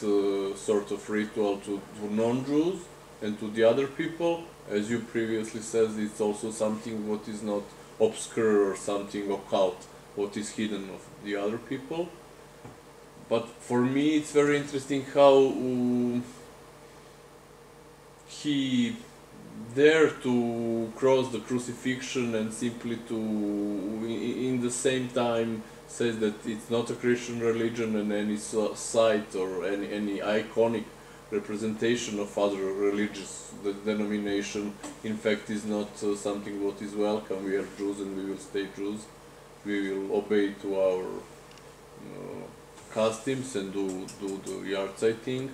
sort of ritual to non-Jews and to the other people. As you previously said, it's also something what is not obscure or something occult, what is hidden of the other people. But for me, it's very interesting how he dared to cross the crucifixion and simply to, in the same time, says that it's not a Christian religion, and any site or any iconic representation of other religious denomination, in fact, is not something what is welcome. We are Jews and we will stay Jews. We will obey to our customs and do the yard site thing.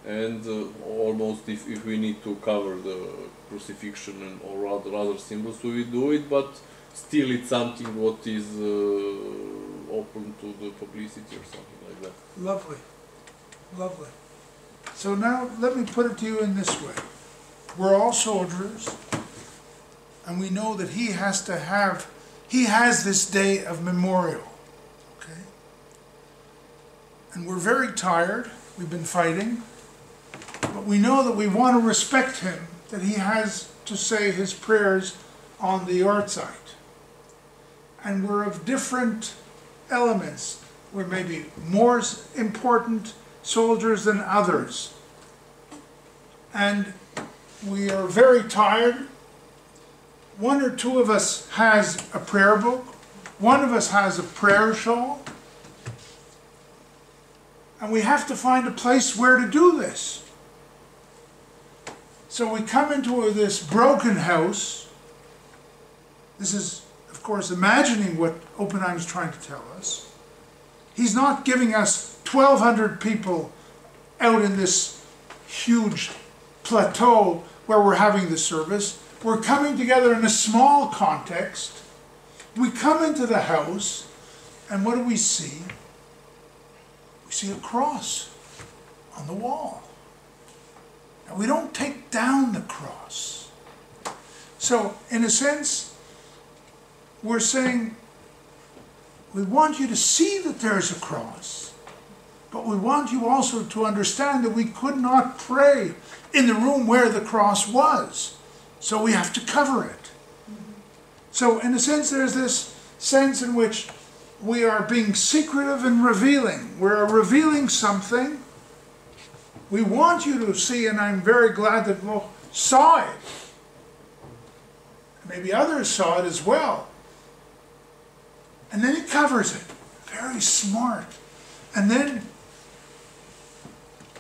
And almost if we need to cover the crucifixion and or other symbols, we will do it, but still it's something what is open to the publicity or something like that. Lovely. Lovely. So now let me put it to you in this way. We're all soldiers, and we know that he has this day of memorial. Okay? And we're very tired. We've been fighting. But we know that we want to respect him, that he has to say his prayers on the yard site. And we're of different elements. We're maybe more important soldiers than others. And we are very tired. One or two of us has a prayer book. One of us has a prayer shawl. And we have to find a place where to do this. So we come into this broken house. This is, of course, imagining what Oppenheim's trying to tell us. He's not giving us 1,200 people out in this huge plateau where we're having the service. We're coming together in a small context. We come into the house, and what do we see? We see a cross on the wall. And we don't take down the cross. So, in a sense, we're saying, we want you to see that there's a cross, but we want you also to understand that we could not pray in the room where the cross was. So we have to cover it. So, in a sense, there's this sense in which we are being secretive and revealing. We're revealing something. We want you to see, and I'm very glad that we saw it. Maybe others saw it as well. And then he covers it. Very smart. And then,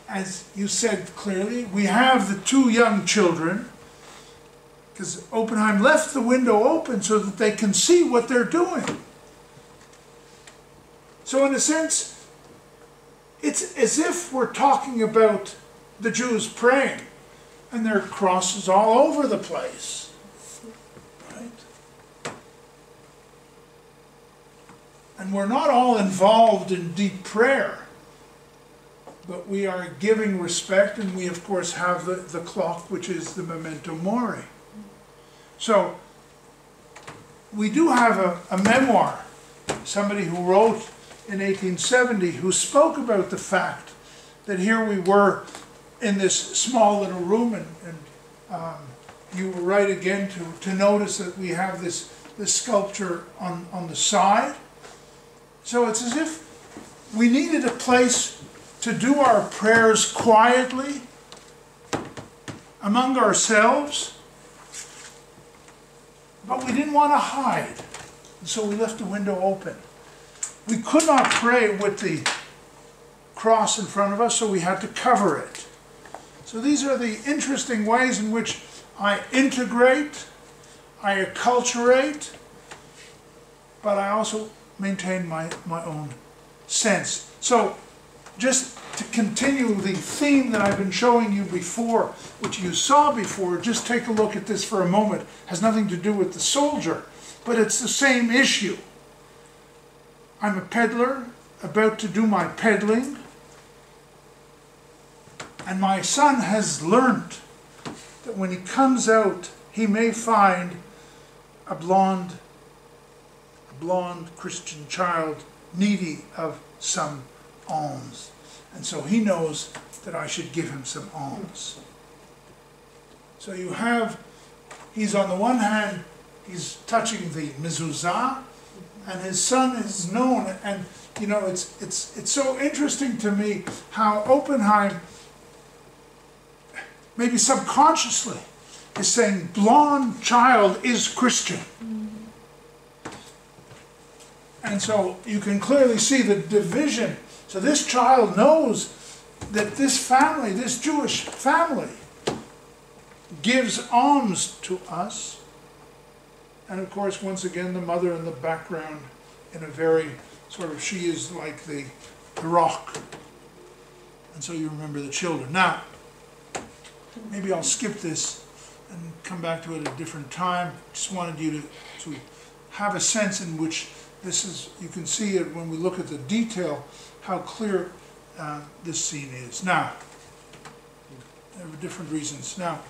as you said clearly, we have the two young children, because Oppenheim left the window open so that they can see what they're doing. So in a sense, it's as if we're talking about the Jews praying, and there are crosses all over the place. Right? And we're not all involved in deep prayer, but we are giving respect, and we of course have the clock, which is the memento mori. So we do have a memoir somebody who wrote in 1870, who spoke about the fact that here we were in this small little room, and you were right again to notice that we have this sculpture on the side. So it's as if we needed a place to do our prayers quietly, among ourselves, but we didn't want to hide, and so we left the window open. We could not pray with the cross in front of us, so we had to cover it. So these are the interesting ways in which I integrate, I acculturate, but I also maintain my own sense. So just to continue the theme that I've been showing you before, which you saw before, just take a look at this for a moment. It has nothing to do with the soldier, but it's the same issue. I'm a peddler, about to do my peddling, and my son has learnt that when he comes out, he may find a blonde Christian child needy of some alms. And so he knows that I should give him some alms. So you have, he's on the one hand, he's touching the mezuzah, and his son is known, and you know, it's so interesting to me how Oppenheim, maybe subconsciously, is saying blonde child is Christian. And so you can clearly see the division. So this child knows that this family, this Jewish family, gives alms to us. And of course, once again, the mother in the background in a very sort of, she is like the rock. And so you remember the children. Now, maybe I'll skip this and come back to it at a different time. Just wanted you to have a sense in which this is, you can see it when we look at the detail, how clear this scene is. Now, there are different reasons. Now,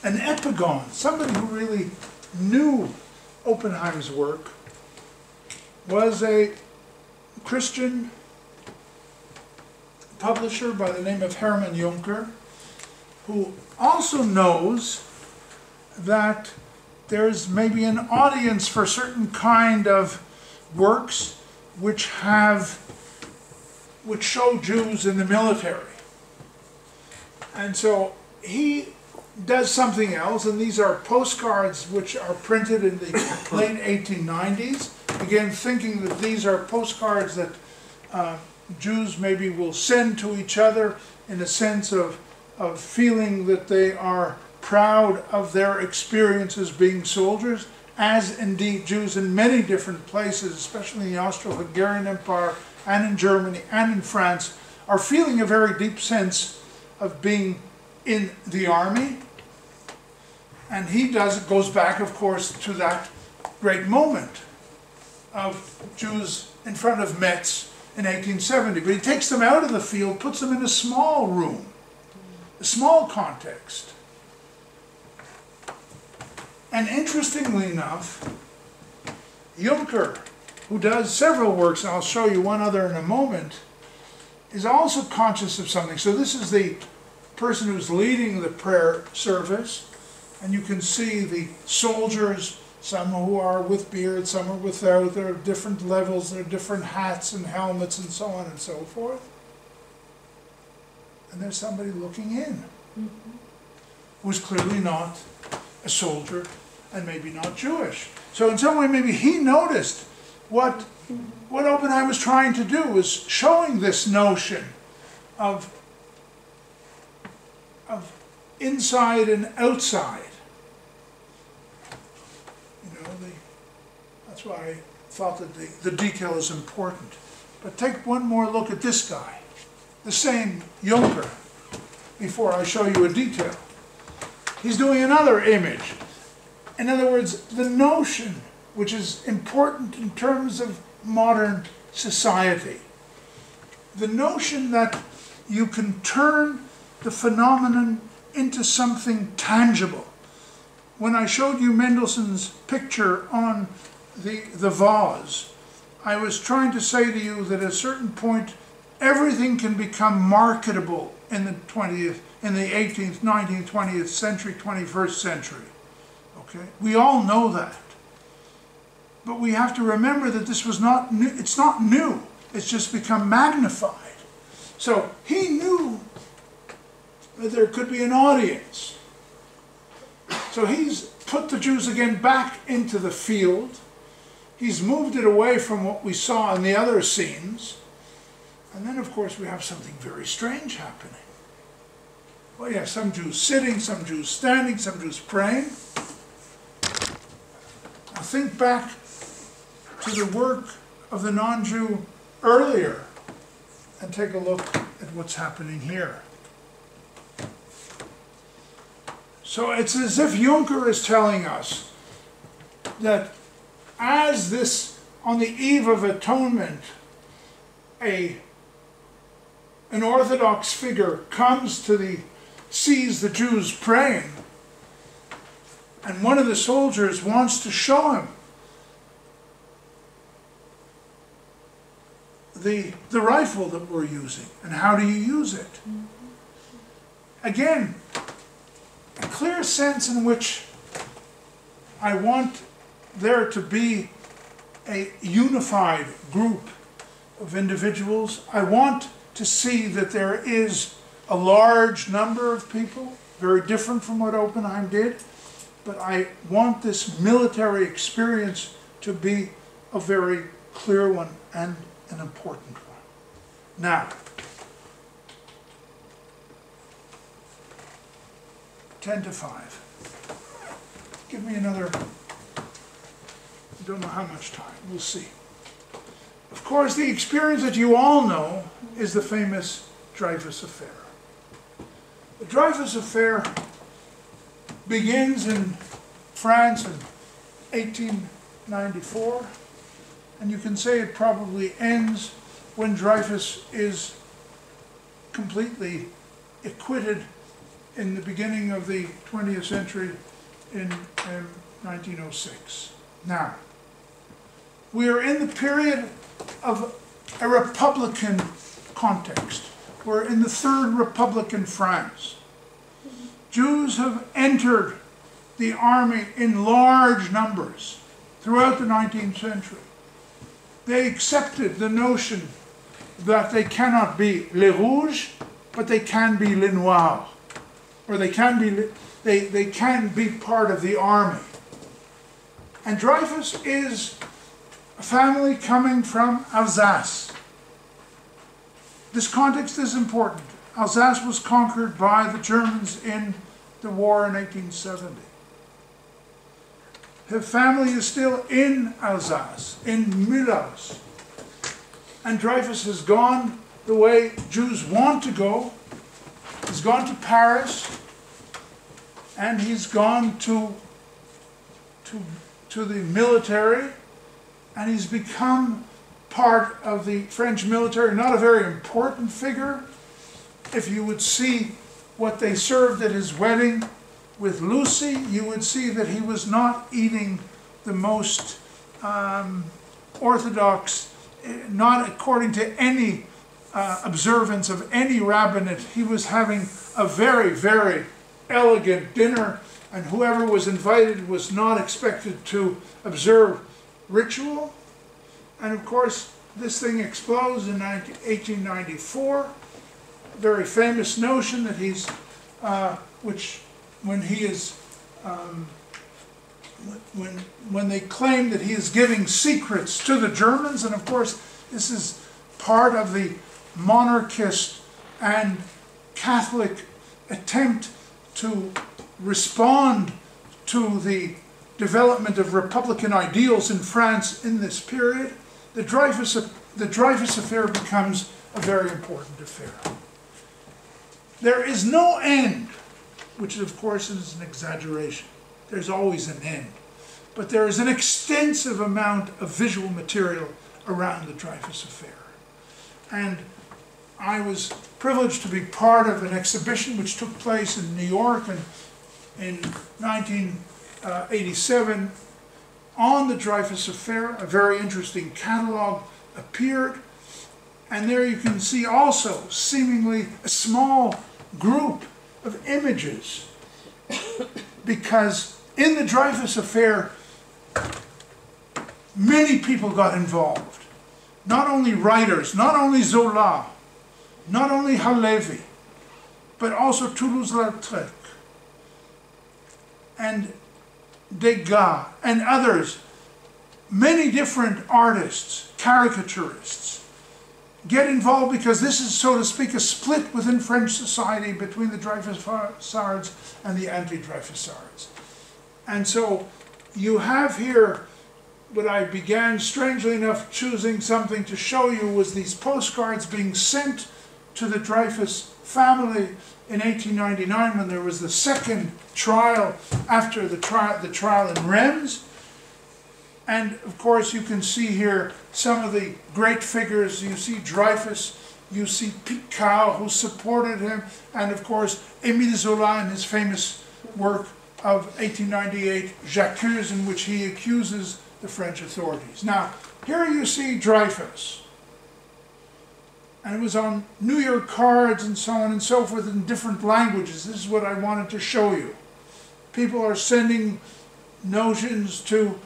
an epigon, somebody who really knew Oppenheim's work, was a Christian publisher by the name of Hermann Juncker, who also knows that there's maybe an audience for certain kind of works which show Jews in the military. And so he does something else, and these are postcards which are printed in the late 1890s, again thinking that these are postcards that Jews maybe will send to each other in a sense of feeling that they are proud of their experiences being soldiers, as indeed Jews in many different places, especially in the Austro-Hungarian Empire and in Germany and in France, are feeling a very deep sense of being in the army. And he goes back, of course, to that great moment of Jews in front of Metz in 1870. But he takes them out of the field, puts them in a small room, a small context. And interestingly enough, Juncker, who does several works, and I'll show you one other in a moment, is also conscious of something. So this is the person who's leading the prayer service, and you can see the soldiers, some who are with beard, some are without, there are different levels, there are different hats and helmets and so on and so forth. And there's somebody looking in, who's clearly not a soldier and maybe not Jewish. So in some way maybe he noticed what Oppenheim was trying to do, was showing this notion of inside and outside. You know, that's why I thought that the detail is important. But take one more look at this guy, the same Juncker, before I show you a detail. He's doing another image. In other words, the notion, which is important in terms of modern society, the notion that you can turn the phenomenon into something tangible. When I showed you Mendelssohn's picture on the vase, I was trying to say to you that at a certain point, everything can become marketable in the 18th, 19th, 20th century, 21st century. Okay? We all know that. But we have to remember that this was not new. It's not new. It's just become magnified. So he knew that there could be an audience. So he's put the Jews again back into the field. He's moved it away from what we saw in the other scenes. And then, of course, we have something very strange happening. Well, you have some Jews sitting, some Jews standing, some Jews praying. Now think back to the work of the non-Jew earlier and take a look at what's happening here. So it's as if Juncker is telling us that as this, on the eve of atonement, an Orthodox figure comes to sees the Jews praying, and one of the soldiers wants to show him the rifle that we're using, and how do you use it? Again, a clear sense in which I want there to be a unified group of individuals. I want to see that there is a large number of people, very different from what Oppenheim did, but I want this military experience to be a very clear one and an important one. Now, 10 to 5. Give me another, I don't know how much time, we'll see. Of course, the experience that you all know is the famous Dreyfus Affair. The Dreyfus Affair begins in France in 1894, and you can say it probably ends when Dreyfus is completely acquitted in the beginning of the 20th century in 1906. Now, we are in the period of a Republican context. We're in the Third Republic in France. Jews have entered the army in large numbers throughout the 19th century. They accepted the notion that they cannot be les rouges, but they can be les noirs, or they can be part of the army. And Dreyfus is a family coming from Alsace. This context is important. Alsace was conquered by the Germans in the war in 1870. His family is still in Alsace, in Mulhouse. And Dreyfus has gone the way Jews want to go. He's gone to Paris, and he's gone to the military, and he's become part of the French military, not a very important figure. If you would see what they served at his wedding with Lucy, you would see that he was not eating the most orthodox, not according to any observance of any rabbinate. He was having a very, very elegant dinner, and whoever was invited was not expected to observe ritual. And of course, this thing explodes in 1894. Very famous notion that he's, when they claim that he is giving secrets to the Germans, and of course, this is part of the monarchist and Catholic attempt to respond to the development of Republican ideals in France in this period. The Dreyfus Affair becomes a very important affair. There is no end, which of course is an exaggeration. There's always an end. But there is an extensive amount of visual material around the Dreyfus Affair. And I was privileged to be part of an exhibition which took place in New York in 1987 on the Dreyfus Affair. A very interesting catalog appeared. And there you can see also seemingly a small group of images, because in the Dreyfus Affair, many people got involved. Not only writers, not only Zola, not only Halevi, but also Toulouse-Lautrec and Degas and others. Many different artists, caricaturists, get involved because this is, so to speak, a split within French society between the Dreyfusards and the anti-Dreyfusards. And so you have here what I began, strangely enough, choosing something to show you was these postcards being sent to the Dreyfus family in 1899 when there was the second trial after the trial in Reims. And of course you can see here some of the great figures. You see Dreyfus, you see Picard, who supported him, and of course Émile Zola in his famous work of 1898, J'accuse, in which he accuses the French authorities. Now, here you see Dreyfus, and it was on New Year cards and so on and so forth in different languages. This is what I wanted to show you. People are sending notions to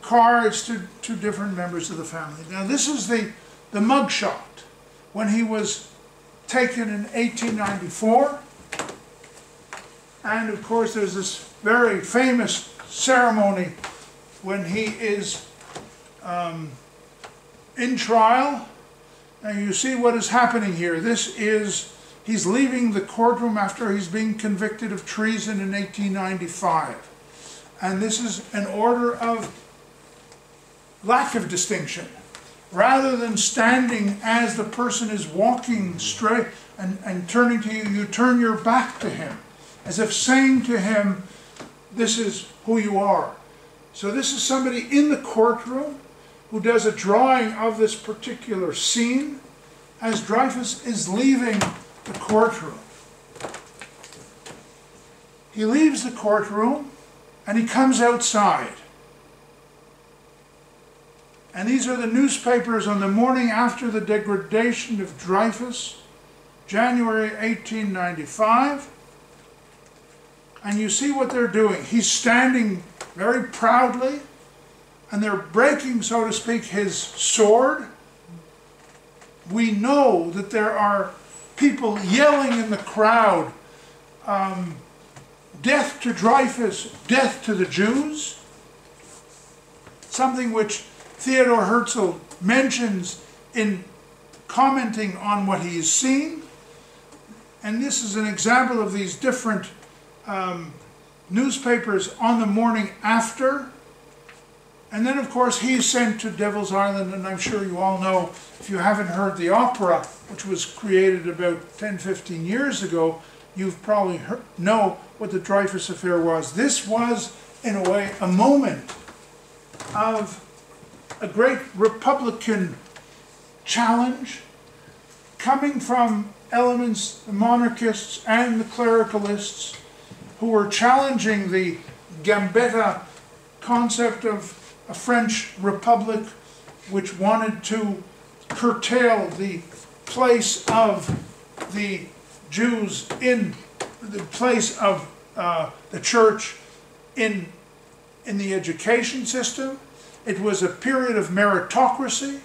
cards to different members of the family. Now this is the mugshot when he was taken in 1894. And of course there's this very famous ceremony when he is in trial. And you see what is happening here. This is, he's leaving the courtroom after he's being convicted of treason in 1895. And this is an order of lack of distinction. Rather than standing as the person is walking straight and turning to you, you turn your back to him, as if saying to him, this is who you are. So this is somebody in the courtroom who does a drawing of this particular scene as Dreyfus is leaving the courtroom. He leaves the courtroom and he comes outside. And these are the newspapers on the morning after the degradation of Dreyfus, January 1895. And you see what they're doing. He's standing very proudly, and they're breaking, so to speak, his sword. We know that there are people yelling in the crowd, death to Dreyfus, death to the Jews. Something which Theodor Herzl mentions in commenting on what he has seen. And this is an example of these different newspapers on the morning after. And then of course he's sent to Devil's Island, and I'm sure you all know, if you haven't heard the opera, which was created about 10-15 years ago, you've probably know what the Dreyfus Affair was. This was, in a way, a moment of a great Republican challenge coming from elements, the monarchists and the clericalists, who were challenging the Gambetta concept of a French republic, which wanted to curtail the place of the Jews in the place of the church in the education system. It was a period of meritocracy,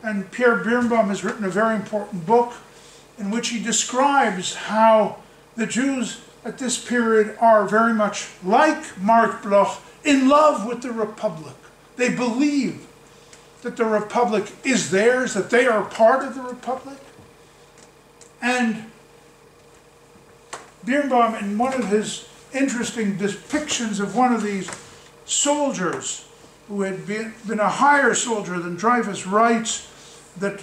and Pierre Birnbaum has written a very important book in which he describes how the Jews at this period are very much like Marc Bloch, in love with the Republic. They believe that the Republic is theirs, that they are part of the Republic. And Birnbaum, in one of his interesting depictions of one of these soldiers who had been a higher soldier than Dreyfus, writes that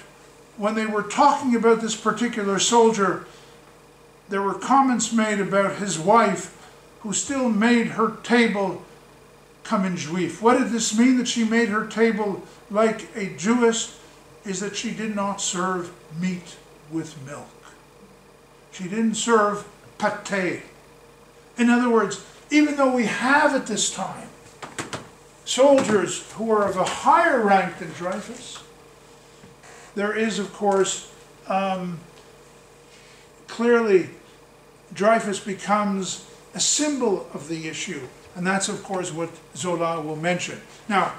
when they were talking about this particular soldier, there were comments made about his wife, who still made her table comme une juif. What did this mean, that she made her table like a Jewess? Is that she did not serve meat with milk. She didn't serve pâté. In other words, even though we have at this time soldiers who are of a higher rank than Dreyfus, there is, of course, clearly Dreyfus becomes a symbol of the issue, and that's, of course, what Zola will mention. Now,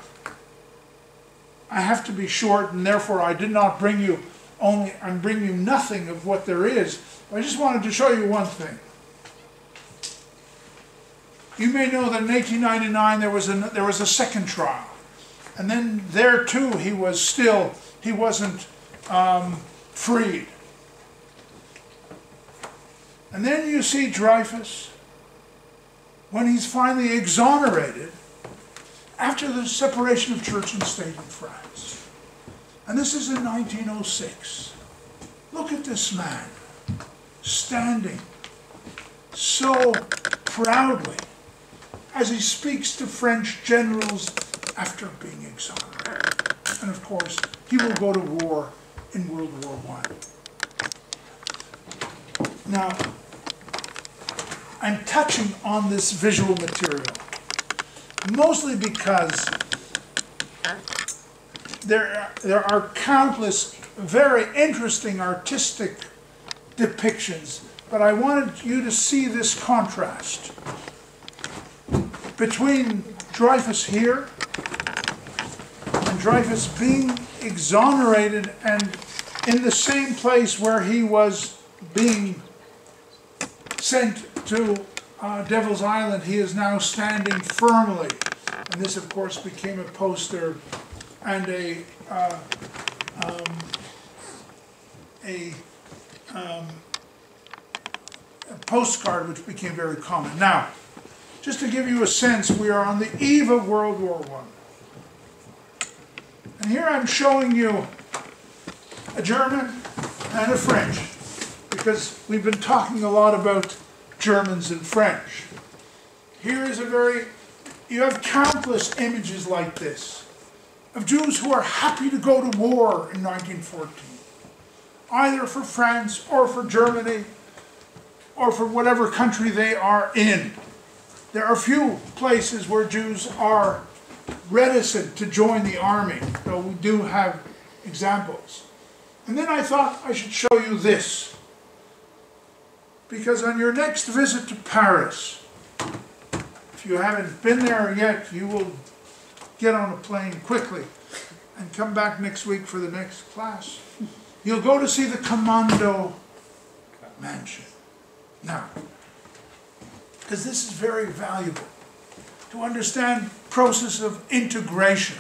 I have to be short, and therefore I did not bring you I'm bringing you nothing of what there is. I just wanted to show you one thing. You may know that in 1899 there was a second trial, and then there too he wasn't freed. And then you see Dreyfus, when he's finally exonerated, after the separation of church and state in France. And this is in 1906. Look at this man, standing so proudly as he speaks to French generals after being exonerated. And of course, he will go to war in World War I. Now, I'm touching on this visual material, mostly because there are countless very interesting artistic depictions, but I wanted you to see this contrast between Dreyfus here and Dreyfus being exonerated, and in the same place where he was being sent to Devil's Island, he is now standing firmly. And this, of course, became a poster and a postcard which became very common. Now, just to give you a sense, we are on the eve of World War I. And here I'm showing you a German and a French, because we've been talking a lot about Germans and French. Here is you have countless images like this of Jews who are happy to go to war in 1914, either for France or for Germany or for whatever country they are in. There are few places where Jews are reticent to join the army, though we do have examples. And then I thought I should show you this, because on your next visit to Paris, if you haven't been there yet, you will get on a plane quickly and come back next week for the next class. You'll go to see the Commando Mansion. Now, because this is very valuable to understand process of integration.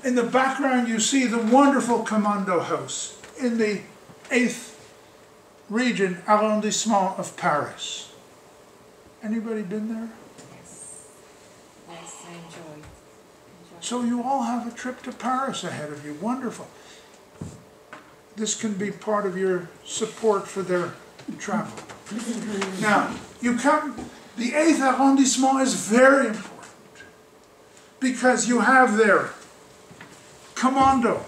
In the background you see the wonderful Commando House in the 8th region, arrondissement of Paris. Anybody been there? Yes. Yes, I enjoyed. So you all have a trip to Paris ahead of you. Wonderful. This can be part of your support for their travel. Now, you come, the 8th arrondissement is very important because you have there Commando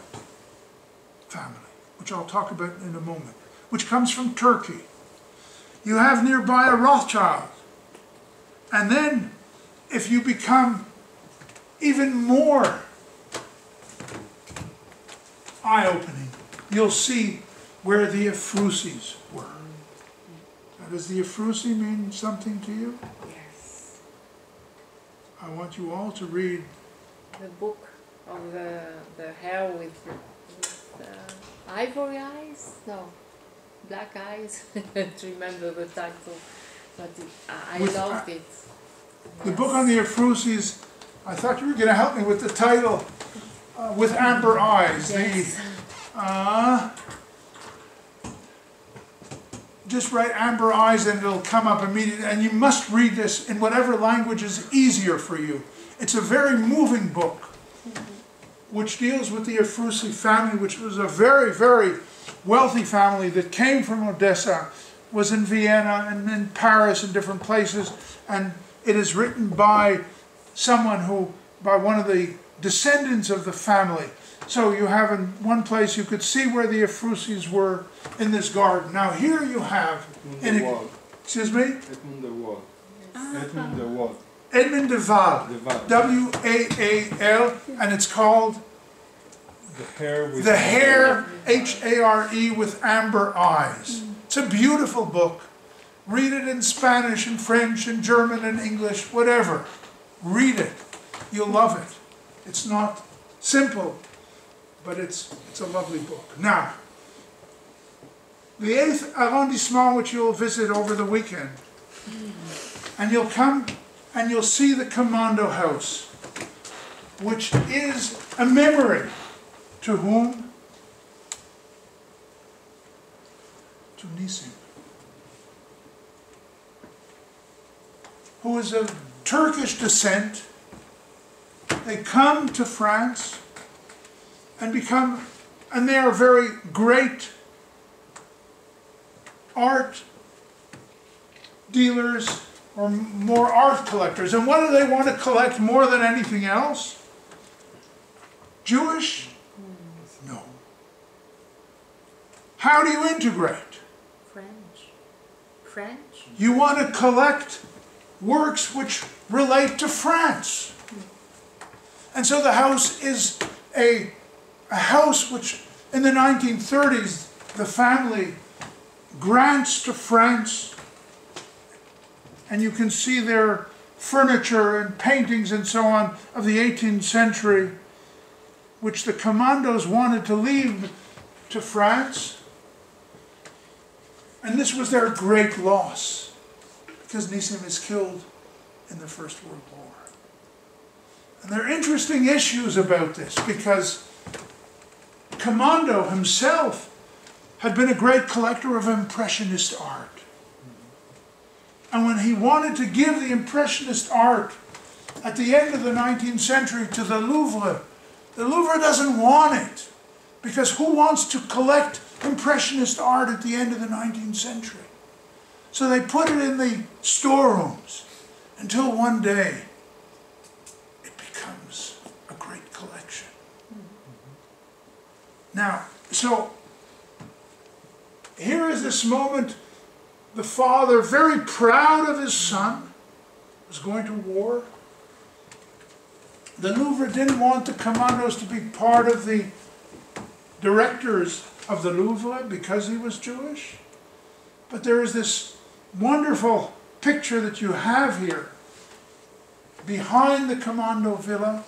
family, which I'll talk about in a moment, which comes from Turkey. You have nearby a Rothschild. And then, if you become even more eye-opening, you'll see where the Ephrussis were. Now, does the Ephrussi mean something to you? Yes. I want you all to read The book of the hair with ivory eyes? No, black eyes. I don't remember the title, but I loved it. The book on the Ephrussis. I thought you were going to help me with the title, With Amber Eyes. Yes. Just write Amber Eyes and it'll come up immediately. And you must read this in whatever language is easier for you. It's a very moving book, which deals with the Ephrussi family, which was a very, very wealthy family that came from Odessa, was in Vienna and in Paris and different places. And it is written by one of the descendants of the family. So you have in one place, you could see where the Ephrussis were in this garden. Now here you have... Edmund the Wall. Excuse me? Edmund the Wall. Edmund the Wall. Edmund de Waal, De Waal. W-A-A-L, and it's called The Hare with The Hare, H-A-R-E, with Amber Eyes. It's a beautiful book. Read it in Spanish and French and German and English, whatever. Read it. You'll love it. It's not simple, but it's a lovely book. Now, the 8th arrondissement, which you'll visit over the weekend, and you'll come and you'll see the Commando House, which is a memory to whom? To Nissim, who is of Turkish descent. They come to France and they are very great art dealers or more art collectors. And what do they want to collect more than anything else? Jewish? No. How do you integrate? French. You want to collect works which relate to France. And so the house is a house which in the 1930s the family grants to France, and you can see their furniture and paintings and so on of the 18th century, which the commandos wanted to leave to France. And this was their great loss, because Nissim is killed in the First World War. And there are interesting issues about this, because Commando himself had been a great collector of Impressionist art. And when he wanted to give the Impressionist art at the end of the 19th century to the Louvre doesn't want it, because who wants to collect Impressionist art at the end of the 19th century? So they put it in the storerooms until one day it becomes a great collection. Now, so here is this moment, the father, very proud of his son, was going to war. The Louvre didn't want the commandos to be part of the directors of the Louvre because he was Jewish. But there is this wonderful picture that you have here behind the commando villa,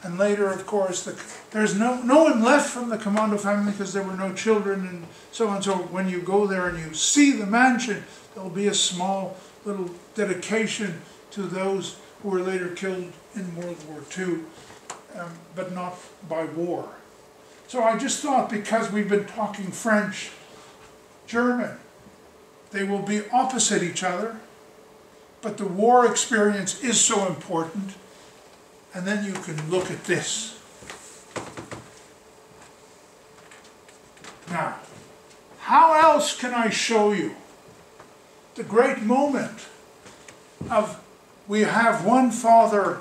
and later, of course, there's no one left from the commando family because there were no children and so on. So when you go there and you see the mansion, there will be a small little dedication to those who were later killed in World War II, but not by war. So I just thought, because we've been talking French, German, they will be opposite each other, but the war experience is so important. And then you can look at this. Now, how else can I show you the great moment of we have one Father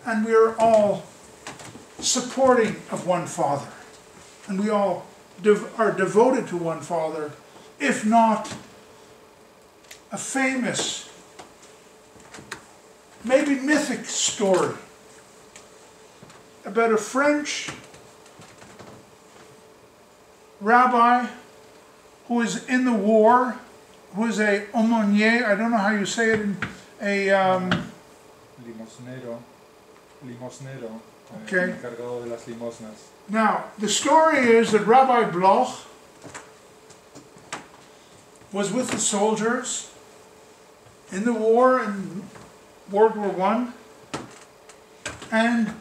and we are all supporting of one Father, and we all are devoted to one Father, if not a famous, maybe mythic story about a French rabbi who is in the war, who is a aumônier, I don't know how you say it, Limosnero, okay. encargado de las limosnas. Now, the story is that Rabbi Bloch was with the soldiers in the war in World War I, and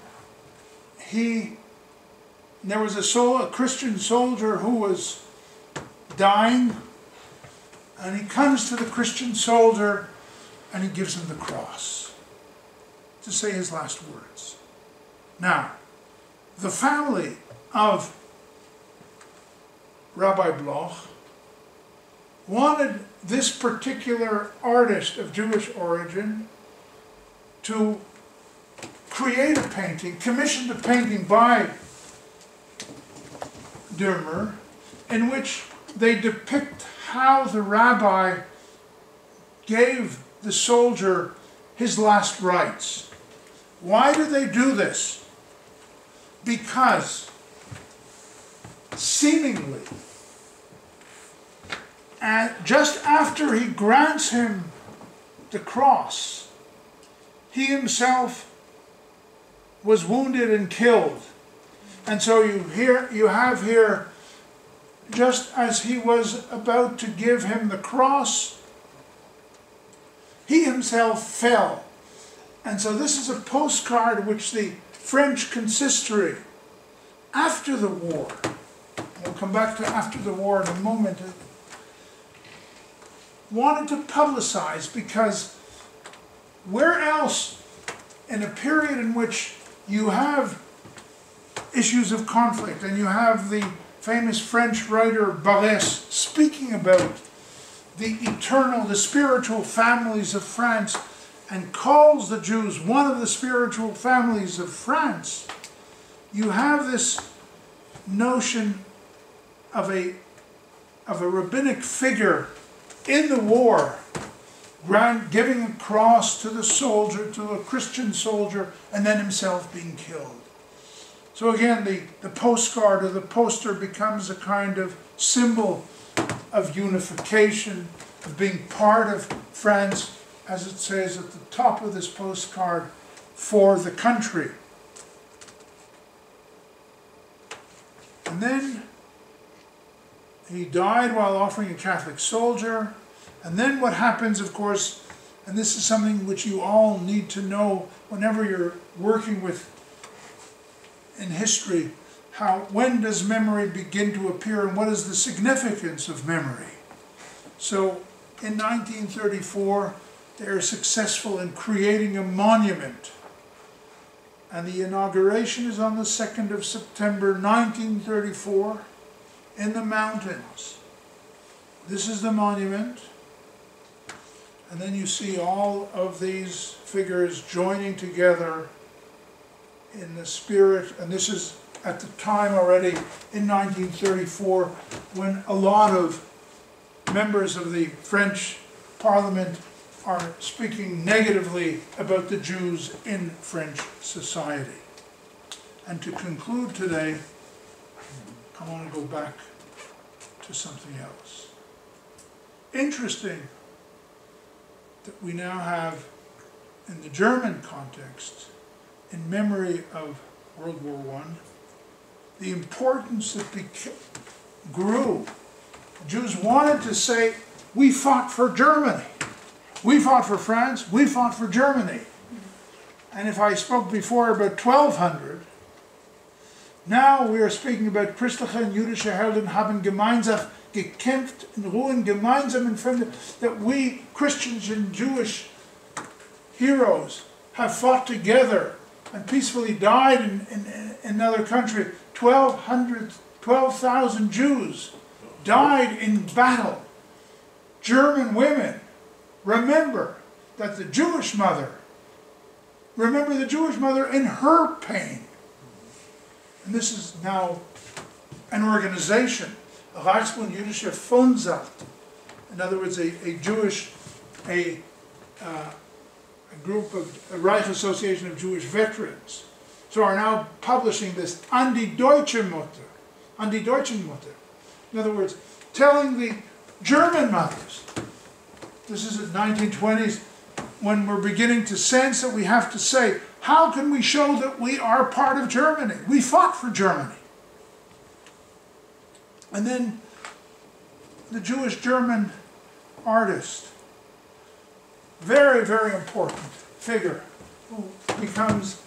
there was a Christian soldier who was dying, and he comes to the Christian soldier and he gives him the cross to say his last words. Now, the family of Rabbi Bloch wanted this particular artist of Jewish origin to create a painting, commissioned a painting by Dürmer, in which they depict how the rabbi gave the soldier his last rites. Why do they do this? Because seemingly, just after he grants him the cross, he himself was wounded and killed. And so you have here, just as he was about to give him the cross, he himself fell. And so this is a postcard which the French consistory, after the war, we'll come back to after the war in a moment, wanted to publicize, because where else in a period in which you have issues of conflict, and you have the famous French writer Barès speaking about the eternal, the spiritual families of France, and calls the Jews one of the spiritual families of France, you have this notion of a rabbinic figure in the war, giving a cross to the soldier, to a Christian soldier, and then himself being killed. So again, the postcard or the poster becomes a kind of symbol of unification, of being part of France, as it says at the top of this postcard, for the country. And then he died while offering a Catholic soldier. And then what happens, of course, and this is something which you all need to know whenever you're working with in history, when does memory begin to appear and what is the significance of memory? So in 1934, they are successful in creating a monument. And the inauguration is on the 2nd of September 1934 in the mountains. This is the monument. And then you see all of these figures joining together in the spirit, and this is at the time already in 1934 when a lot of members of the French Parliament are speaking negatively about the Jews in French society. And to conclude today, I want to go back to something else. Interesting that we now have, in the German context, in memory of World War I, the importance that grew. The Jews wanted to say, we fought for Germany. We fought for France, we fought for Germany. And if I spoke before about 1200, now we are speaking about christliche und jüdische Helden haben gemeinsam gekämpft in Ruhen, gemeinsam in Fremde, that we Christians and Jewish heroes have fought together and peacefully died in another country. 12,000 Jews died in battle. German women, remember that the Jewish mother, remember the Jewish mother in her pain. And this is now an organization, a Reichsbund Jüdische Fondsamt. In other words, a group of a Reich Association of Jewish Veterans, so are now publishing this an die deutsche Mutter, an die deutschen Mutter. In other words, telling the German mothers, this is the 1920s, when we're beginning to sense that we have to say, how can we show that we are part of Germany? We fought for Germany. And then the Jewish German artist, very, very important figure, who becomes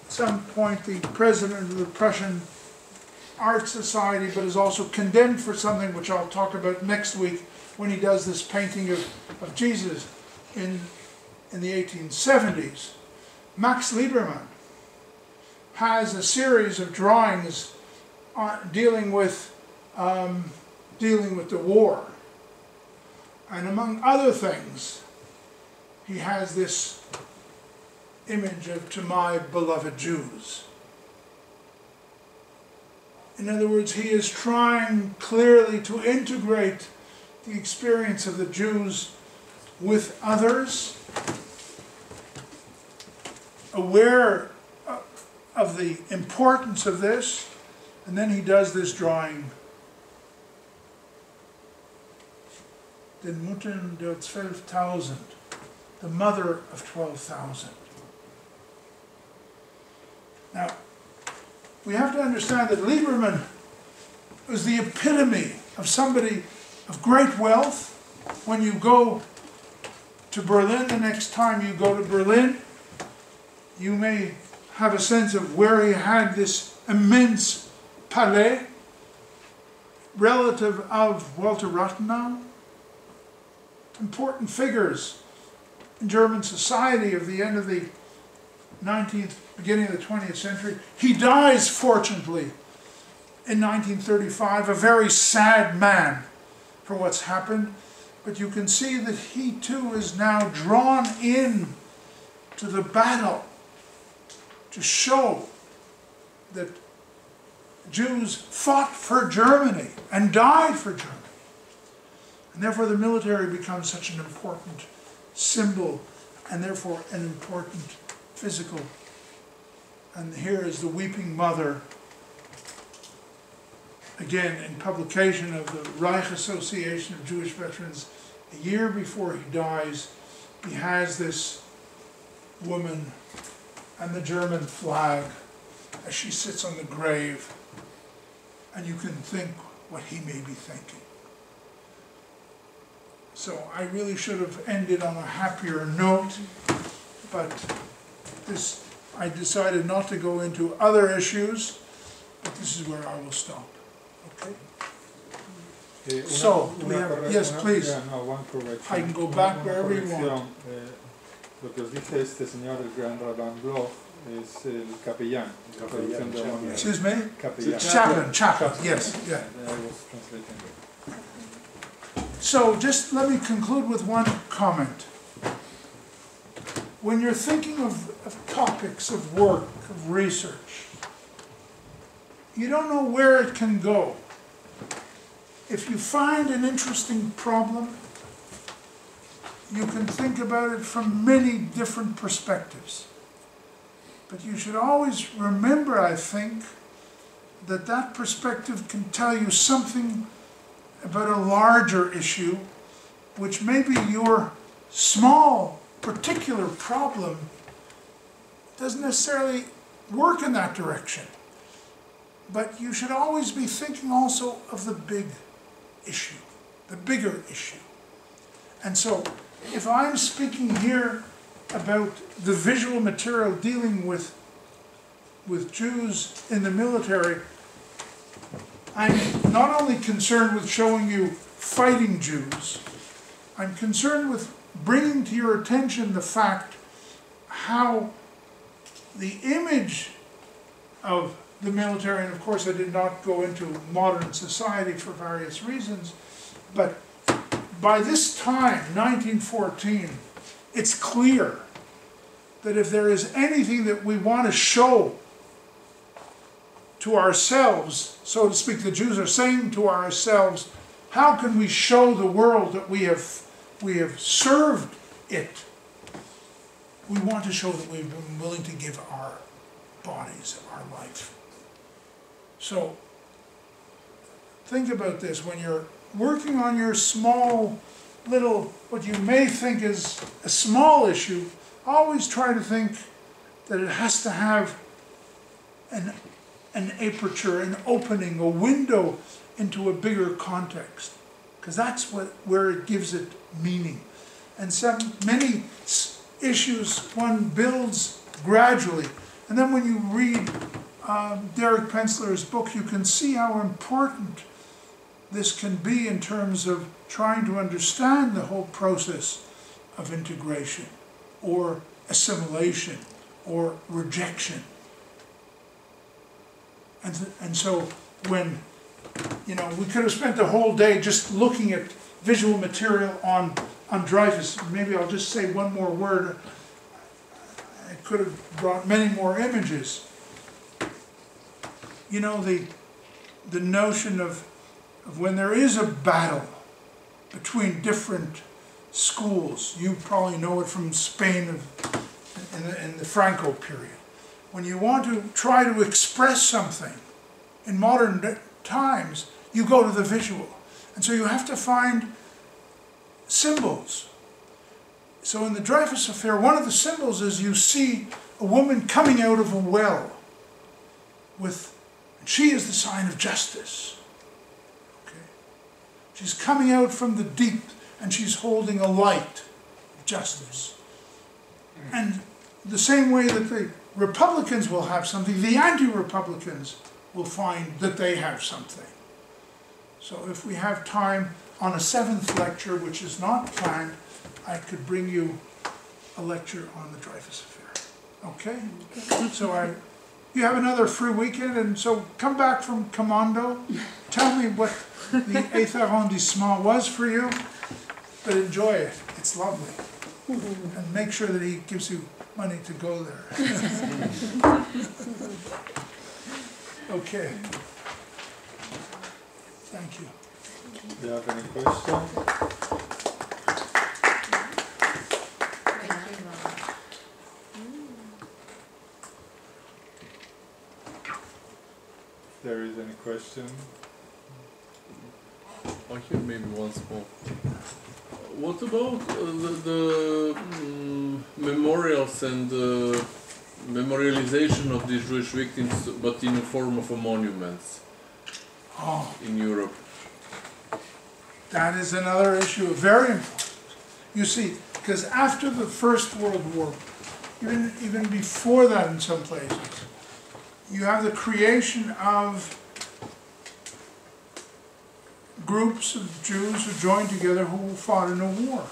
at some point the president of the Prussian Art Society, but is also condemned for something which I'll talk about next week when he does this painting of Jesus in the 1870s. Max Liebermann has a series of drawings dealing with the war. And among other things, he has this image of "To My Beloved Jews." In other words, he is trying clearly to integrate the experience of the Jews with others, aware of the importance of this, and then he does this drawing. Den Muttern der 12.000, the mother of 12,000. Now, we have to understand that Lieberman was the epitome of somebody of great wealth. When you go to Berlin, the next time you go to Berlin, you may have a sense of where he had this immense palais, relative of Walter Rathenau. Important figures in German society of the end of the 19th, beginning of the 20th century. He dies, fortunately, in 1935, a very sad man for what's happened. But you can see that he too is now drawn in to the battle to show that Jews fought for Germany and died for Germany. And therefore the military becomes such an important symbol and therefore an important physical. And here is the weeping mother, again in publication of the Reich Association of Jewish Veterans. A year before he dies, he has this woman and the German flag as she sits on the grave, and you can think what he may be thinking. So I really should have ended on a happier note, but I decided not to go into other issues, but this is where I will stop. Okay? Yes, please. One correction. I can go back wherever you want. Lo que os dice este señor, el gran Rabban Bloch, es el capellán. Excuse me? Capellán. Chaplain, yes. Yeah. I was translating it. So just let me conclude with one comment. When you're thinking of topics of work, of research, you don't know where it can go. If you find an interesting problem, you can think about it from many different perspectives. But you should always remember, I think, that that perspective can tell you something about a larger issue, which maybe your small, particular problem doesn't necessarily work in that direction. But you should always be thinking also of the big issue, the bigger issue. And so, if I'm speaking here about the visual material dealing with Jews in the military, I'm not only concerned with showing you fighting Jews, I'm concerned with bringing to your attention the fact how the image of the military, and of course I did not go into modern society for various reasons, but by this time, 1914, it's clear that if there is anything that we want to show to ourselves, so to speak, the Jews are saying to ourselves, how can we show the world that we have served it? We want to show that we've been willing to give our bodies, our life. So, think about this. When you're working on your small little, what you may think is a small issue, always try to think that it has to have an aperture, an opening, a window into a bigger context, because that's where it gives it meaning. And many issues one builds gradually, and then when you read Derek Pensler's book, you can see how important this can be in terms of trying to understand the whole process of integration, or assimilation, or rejection. And so when, we could have spent the whole day just looking at visual material on Dreyfus. Maybe I'll just say one more word. I could have brought many more images. The notion of when there is a battle between different schools, you probably know it from Spain in the Franco period. When you want to try to express something in modern times, you go to the visual. And so you have to find symbols. So in the Dreyfus Affair, one of the symbols is you see a woman coming out of a well and she is the sign of justice. Okay? She's coming out from the deep and she's holding a light of justice. And the same way that the Republicans will have something, the anti-Republicans will find that they have something. So if we have time on a 7th lecture, which is not planned, I could bring you a lecture on the Dreyfus Affair. Okay? So you have another free weekend, and so come back from Commando, tell me what the 8th arrondissement was for you, but enjoy it. It's lovely. And make sure that he gives you money to go there. Okay. Thank you. Do you have any questions? If there is any question. I hear maybe once more. What about the memorials and memorialization of these Jewish victims, but in the form of a monuments in Europe? That is another issue, very important. You see, because after the First World War, even before that in some places, you have the creation of groups of Jews who joined together who fought in a war.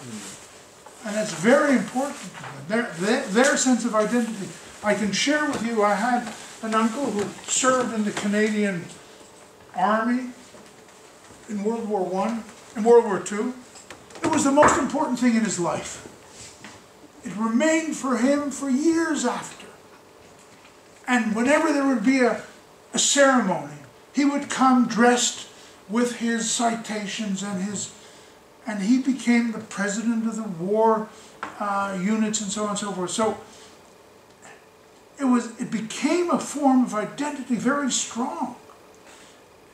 And it's very important to them, their sense of identity. I can share with you, I had an uncle who served in the Canadian Army in World War I, in World War II. It was the most important thing in his life. It remained for him for years after. And whenever there would be a ceremony, he would come dressed with his citations and he became the president of the war units and so on and so forth. So it became a form of identity very strong.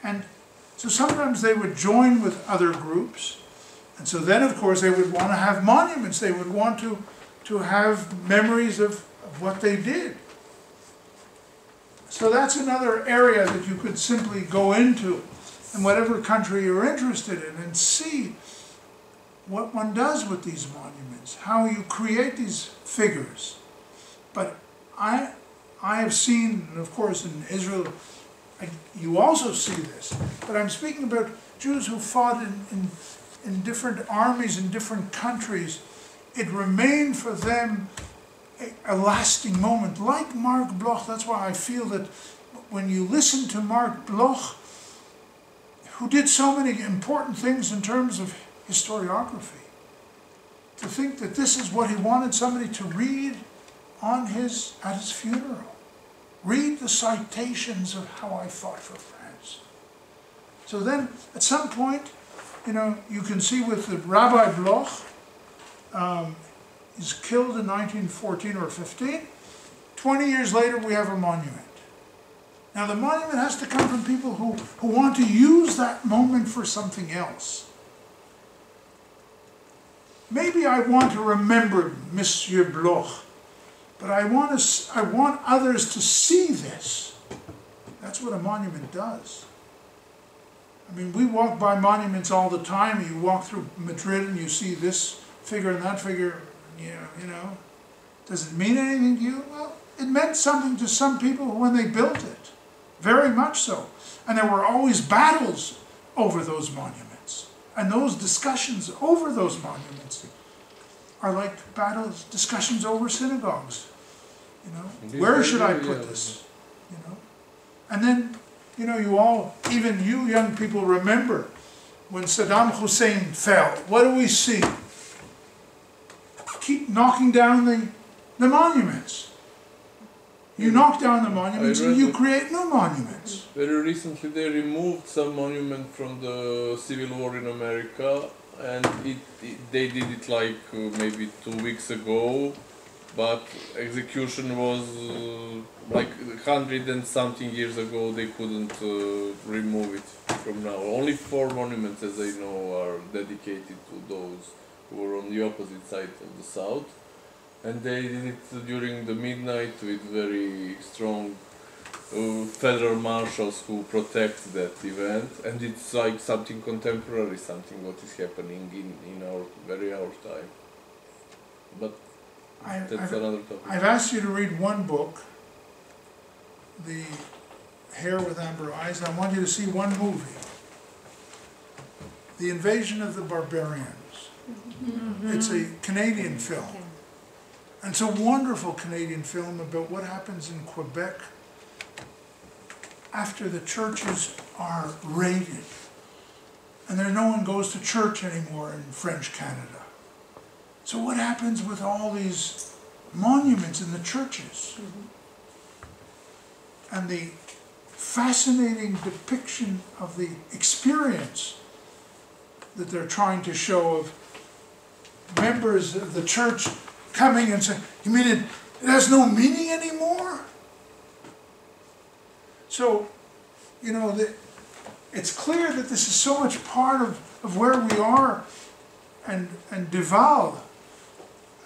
And so sometimes they would join with other groups, and so then of course they would want to have monuments, they would want to have memories of what they did. So that's another area that you could simply go into in whatever country you're interested in and see what one does with these monuments, how you create these figures. But I have seen, and of course in Israel, you also see this, but I'm speaking about Jews who fought in different armies in different countries. It remained for them a lasting moment, like Mark Bloch. That's why I feel that when you listen to Mark Bloch, who did so many important things in terms of historiography, to think that this is what he wanted somebody to read at his funeral. Read the citations of how I fought for France. So then, at some point, you can see with the Rabbi Bloch, he's killed in 1914 or 15. 20 years later, we have a monument. Now, the monument has to come from people who want to use that moment for something else. Maybe I want to remember Monsieur Bloch, but I want others to see this. That's what a monument does. I mean, we walk by monuments all the time. You walk through Madrid and you see this figure and that figure, Does it mean anything to you? Well, it meant something to some people when they built it. Very much so. And there were always battles over those monuments. And those discussions over those monuments are like discussions over synagogues. Where should I put this? And then, even you young people remember when Saddam Hussein fell. What do we see? Keep knocking down the monuments. You knock down the monuments and you create new monuments. Very recently they removed some monument from the Civil War in America, and they did it like maybe 2 weeks ago, but execution was like 100 and something years ago. They couldn't remove it from now. Only 4 monuments, as I know, are dedicated to those who were on the opposite side of the south, and they did it during the midnight with very strong federal marshals who protect that event, and it's like something contemporary, something what is happening in our time. But that's another topic. I've asked you to read one book, The Hare with Amber Eyes, and I want you to see one movie, The Invasion of the Barbarians. It's a Canadian film. And it's a wonderful Canadian film about what happens in Quebec after the churches are raided. And there no one goes to church anymore in French Canada. So what happens with all these monuments in the churches? And the fascinating depiction of the experience that they're trying to show of members of the church coming and saying, you mean it has no meaning anymore? So, you know, it's clear that this is so much part of where we are. And Duval,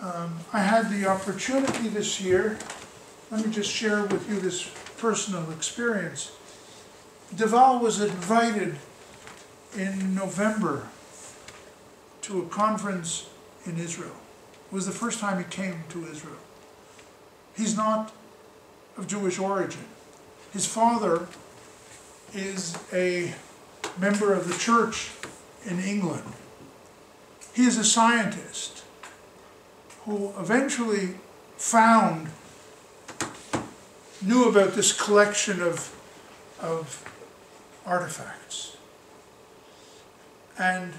I had the opportunity this year, let me just share with you this personal experience. Duval was invited in November to a conference in Israel. It was the first time he came to Israel. He's not of Jewish origin. His father is a member of the church in England. He is a scientist who eventually knew about this collection of artifacts. And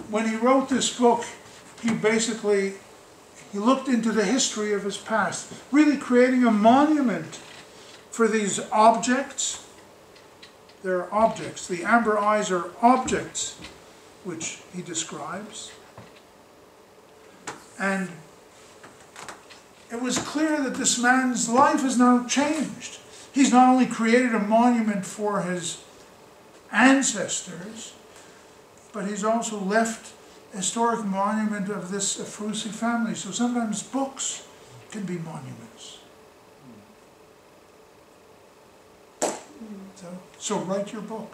when he wrote this book, he looked into the history of his past, really creating a monument for these objects. They're objects. The amber eyes are objects, which he describes. And it was clear that this man's life has now changed. He's not only created a monument for his ancestors, but he's also left a historic monument of this Afrusi family. So sometimes books can be monuments. So write your book.